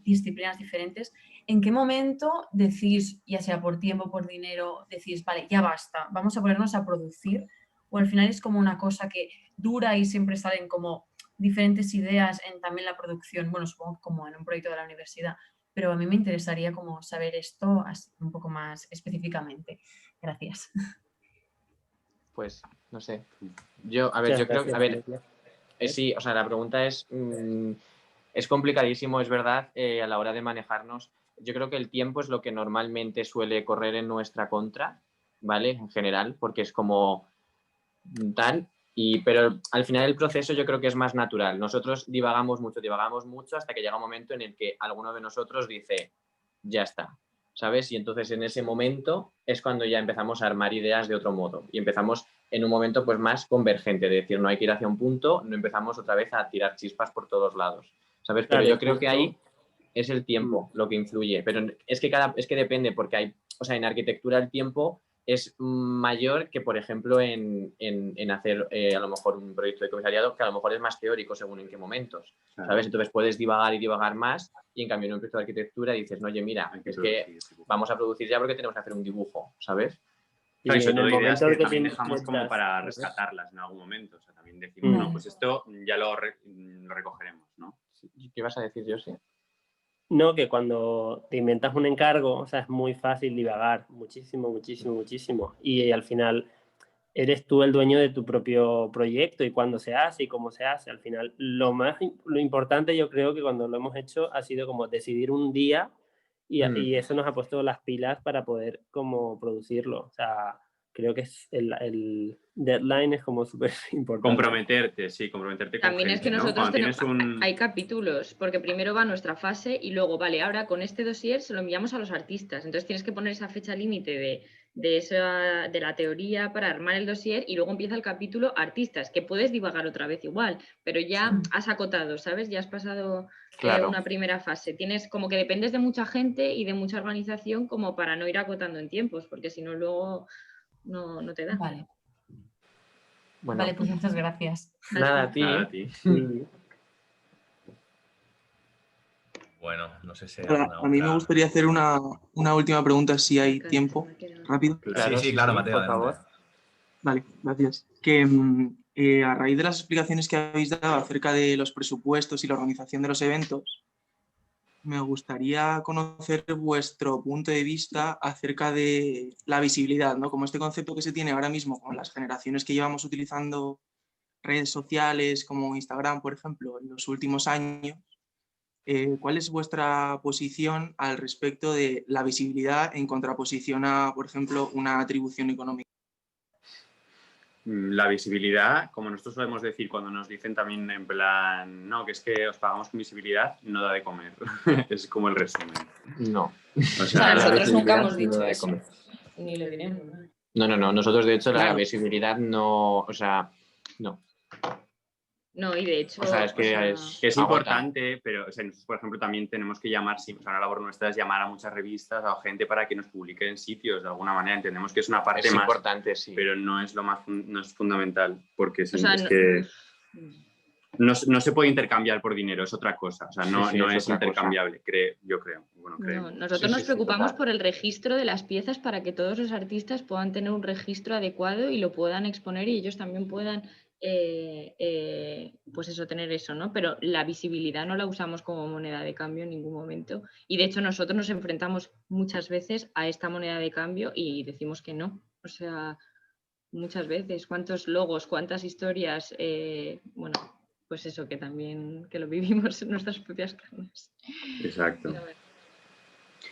disciplinas diferentes. ¿En qué momento decís, ya sea por tiempo, por dinero, decís, vale, ya basta, vamos a ponernos a producir? O al final es como una cosa que dura y siempre salen como diferentes ideas en también la producción, bueno, supongo como en un proyecto de la universidad, pero a mí me interesaría como saber esto así, un poco más específicamente. Gracias. Pues, no sé. Yo creo que, sí, o sea, la pregunta es complicadísimo, es verdad, a la hora de manejarnos. Yo creo que el tiempo es lo que normalmente suele correr en nuestra contra, ¿vale? En general, porque es como tal, pero al final el proceso yo creo que es más natural. Nosotros divagamos mucho hasta que llega un momento en el que alguno de nosotros dice, ya está, ¿sabes? Y entonces en ese momento es cuando ya empezamos a armar ideas de otro modo y empezamos en un momento pues más convergente, de decir, no hay que ir hacia un punto, no empezamos otra vez a tirar chispas por todos lados, ¿sabes? Pero yo creo que ahí es el tiempo lo que influye, pero es que depende, porque hay, o sea, en arquitectura el tiempo es mayor que, por ejemplo, en hacer a lo mejor un proyecto de comisariado, que a lo mejor es más teórico según en qué momentos, ¿sabes? Entonces puedes divagar y divagar más y en cambio en un proyecto de arquitectura dices, no, oye, mira, es que vamos a producir ya porque tenemos que hacer un dibujo, ¿sabes? Y sobre todo ideas que también tienes dejamos como para rescatarlas en algún momento. O sea, también decimos, no, pues esto ya lo recogeremos, ¿no? ¿Qué vas a decir, José? No, que cuando te inventas un encargo, o sea, es muy fácil divagar muchísimo. Y al final eres tú el dueño de tu propio proyecto y cuándo se hace y cómo se hace. Al final, lo importante yo creo que cuando lo hemos hecho ha sido como decidir un día y eso nos ha puesto las pilas para poder como producirlo. O sea, creo que es el deadline es como súper importante. Comprometerte con También gente, es que nosotros ¿no? hay capítulos, porque primero va nuestra fase y luego, vale, ahora con este dossier se lo enviamos a los artistas. Entonces tienes que poner esa fecha límite de la teoría para armar el dossier y luego empieza el capítulo artistas, que puedes divagar otra vez igual, pero ya has acotado, ¿sabes? Ya has pasado una primera fase. Tienes como que dependes de mucha gente y de mucha organización como para no ir acotando en tiempos, porque si no luego no te da. Vale. Bueno. Vale, pues muchas gracias. Nada, a ti. Bueno, no sé si hay a mí me gustaría hacer una última pregunta, si hay tiempo. Rápido. Sí, claro, Mateo, por favor. Vale, gracias. Que a raíz de las explicaciones que habéis dado acerca de los presupuestos y la organización de los eventos, me gustaría conocer vuestro punto de vista acerca de la visibilidad, ¿no? Como este concepto que se tiene ahora mismo con las generaciones que llevamos utilizando redes sociales como Instagram, por ejemplo, en los últimos años. ¿Cuál es vuestra posición al respecto de la visibilidad en contraposición a, por ejemplo, una atribución económica? La visibilidad, como nosotros solemos decir cuando nos dicen también en plan, no, que es que os pagamos con visibilidad, no da de comer. Es como el resumen. No. O sea, nosotros nunca hemos dicho eso. Ni lo diremos. No, nosotros de hecho la Claro. visibilidad no, o sea, no. No, y de hecho... O sea, es que o sea, Es agota. importante, pero o sea, nosotros, por ejemplo, también tenemos que llamar, sí, o sea, una labor nuestra es llamar a muchas revistas, a gente para que nos publique en sitios, de alguna manera. Entendemos que es una parte Es más, importante, sí. pero no es lo más no es fundamental, porque o sea, es que no se puede intercambiar por dinero, es otra cosa. O sea, no, Sí, no es es otra cosa. intercambiable, yo creo. Bueno, No, creemos. nosotros Sí, nos sí, preocupamos total. por el registro de las piezas para que todos los artistas puedan tener un registro adecuado y lo puedan exponer y ellos también puedan, pues eso, tener eso, ¿no? Pero la visibilidad no la usamos como moneda de cambio en ningún momento. Y de hecho nosotros nos enfrentamos muchas veces a esta moneda de cambio y decimos que no. O sea, muchas veces, cuántos logos, cuántas historias, bueno, pues eso, que también que lo vivimos en nuestras propias carnes. Exacto. Pero bueno.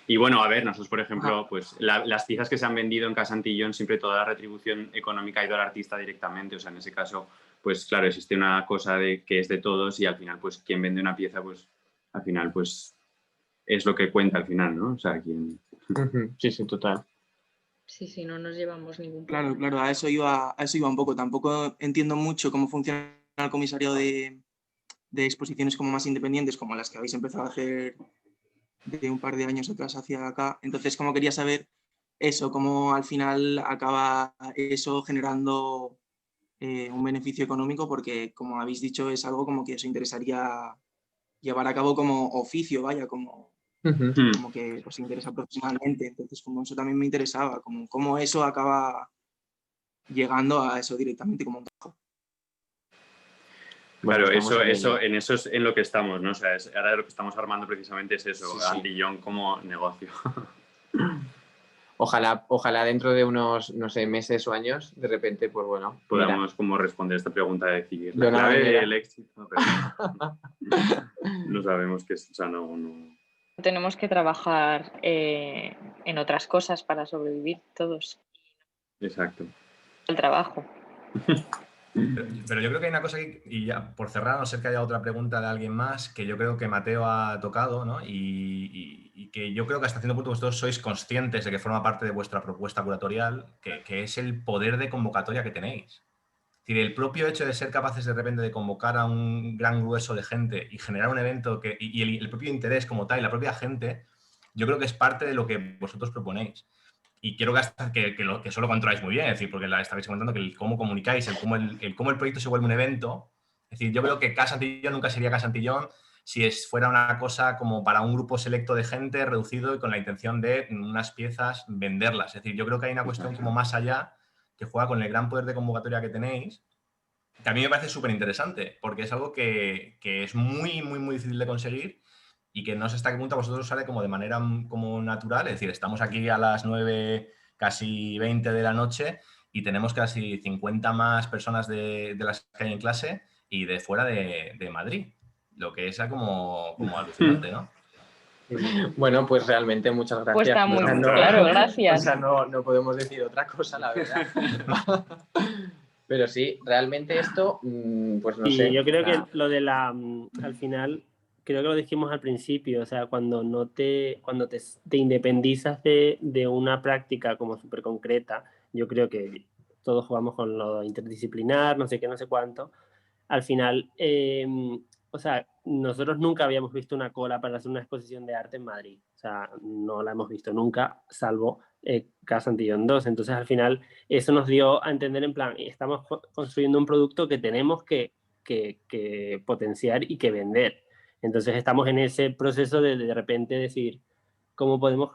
Y bueno, a ver, nosotros, por ejemplo, pues las piezas que se han vendido en Casa Antillón, siempre toda la retribución económica ha ido al artista directamente. O sea, en ese caso, pues claro, existe una cosa de que es de todos y al final, pues quien vende una pieza, pues al final, pues es lo que cuenta al final, ¿no? O sea, quien... Sí, total. Sí, no nos llevamos ningún Claro, problema. claro, a eso iba un poco. Tampoco entiendo mucho cómo funciona el comisariado de exposiciones como más independientes, como las que habéis empezado a hacer de un par de años atrás hacia acá. Entonces, como quería saber eso, cómo al final acaba eso generando un beneficio económico, porque como habéis dicho, es algo como que os interesaría llevar a cabo como oficio, vaya, como que os interesa profesionalmente. Entonces, como eso también me interesaba, como cómo eso acaba llegando a eso directamente como un trabajo. Claro, Bueno, estamos en eso es en lo que estamos, ¿no? O sea, ahora lo que estamos armando precisamente es eso, Sí, sí. Antillón como negocio. Ojalá dentro de unos, no sé, meses o años, de repente, pues bueno, podamos como responder esta pregunta de decir De la una clave manera. del éxito, pero no sabemos qué es, o sea, no. Tenemos que trabajar en otras cosas para sobrevivir todos. Exacto. El trabajo. Pero yo creo que hay una cosa, y ya por cerrar, a no ser que haya otra pregunta de alguien más, que yo creo que Mateo ha tocado, ¿no? Y que yo creo que hasta cierto punto vosotros sois conscientes de que forma parte de vuestra propuesta curatorial, que es el poder de convocatoria que tenéis. Es decir, el propio hecho de ser capaces de repente de convocar a un gran grueso de gente y generar un evento y el propio interés como tal y la propia gente, yo creo que es parte de lo que vosotros proponéis. Y quiero que eso lo controláis muy bien, es decir, porque estabais comentando que cómo comunicáis, cómo el proyecto se vuelve un evento. Es decir, yo creo que Casa Antillón nunca sería Casa Antillón si fuera una cosa como para un grupo selecto de gente reducido y con la intención de unas piezas venderlas. Es decir, yo creo que hay una cuestión como más allá que juega con el gran poder de convocatoria que tenéis, que a mí me parece súper interesante, porque es algo que es muy, muy, muy difícil de conseguir y que no sé hasta qué punto a vosotros sale como de manera como natural. Es decir, estamos aquí a las 9, casi 20 de la noche y tenemos casi 50 más personas de las que hay en clase y de fuera de Madrid, lo que es como alucinante, ¿no? Bueno, pues realmente muchas gracias. Pues está muy O sea, claro, gracias. O sea, no podemos decir otra cosa, la verdad. Pero sí, realmente esto, pues no sé. Yo creo que lo de al final, creo que lo dijimos al principio, o sea, cuando te independizas de una práctica como súper concreta, yo creo que todos jugamos con lo interdisciplinar, no sé qué, no sé cuánto. Al final, o sea, nosotros nunca habíamos visto una cola para hacer una exposición de arte en Madrid. O sea, no la hemos visto nunca, salvo Casa Antillón 2. Entonces, al final, eso nos dio a entender en plan, estamos construyendo un producto que tenemos que potenciar y que vender. Entonces, estamos en ese proceso de repente decir, ¿cómo podemos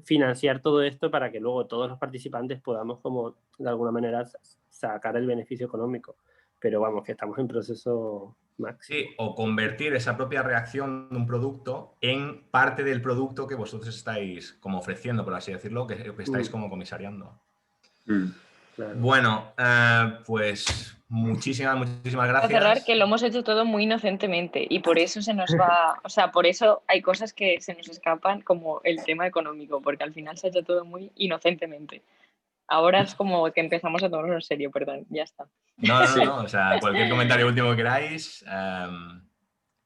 financiar todo esto para que luego todos los participantes podamos como de alguna manera sacar el beneficio económico? Pero vamos, que estamos en proceso máximo. Sí, o convertir esa propia reacción de un producto en parte del producto que vosotros estáis como ofreciendo, por así decirlo, que estáis como comisariando. Claro. Bueno, pues muchísimas gracias. Para cerrar, que lo hemos hecho todo muy inocentemente y por eso se nos va, o sea, por eso hay cosas que se nos escapan como el tema económico, porque al final se ha hecho todo muy inocentemente. Ahora es como que empezamos a tomarlo en serio, perdón, ya está. No, o sea, cualquier comentario último que queráis,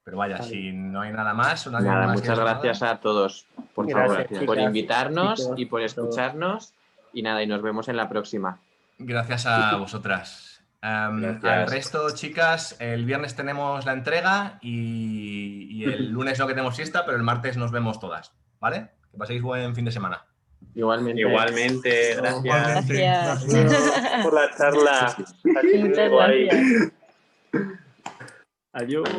pero vaya, si no hay nada más. Nada, muchas gracias a todos por invitarnos chicos, y por escucharnos Y nada, y nos vemos en la próxima. Gracias a vosotras. Al resto, chicas, el viernes tenemos la entrega y el lunes no, que tenemos fiesta, pero el martes nos vemos todas, ¿vale? Que paséis buen fin de semana. Igualmente. Igualmente, gracias. Gracias. Por la charla. Muchas gracias. Adiós.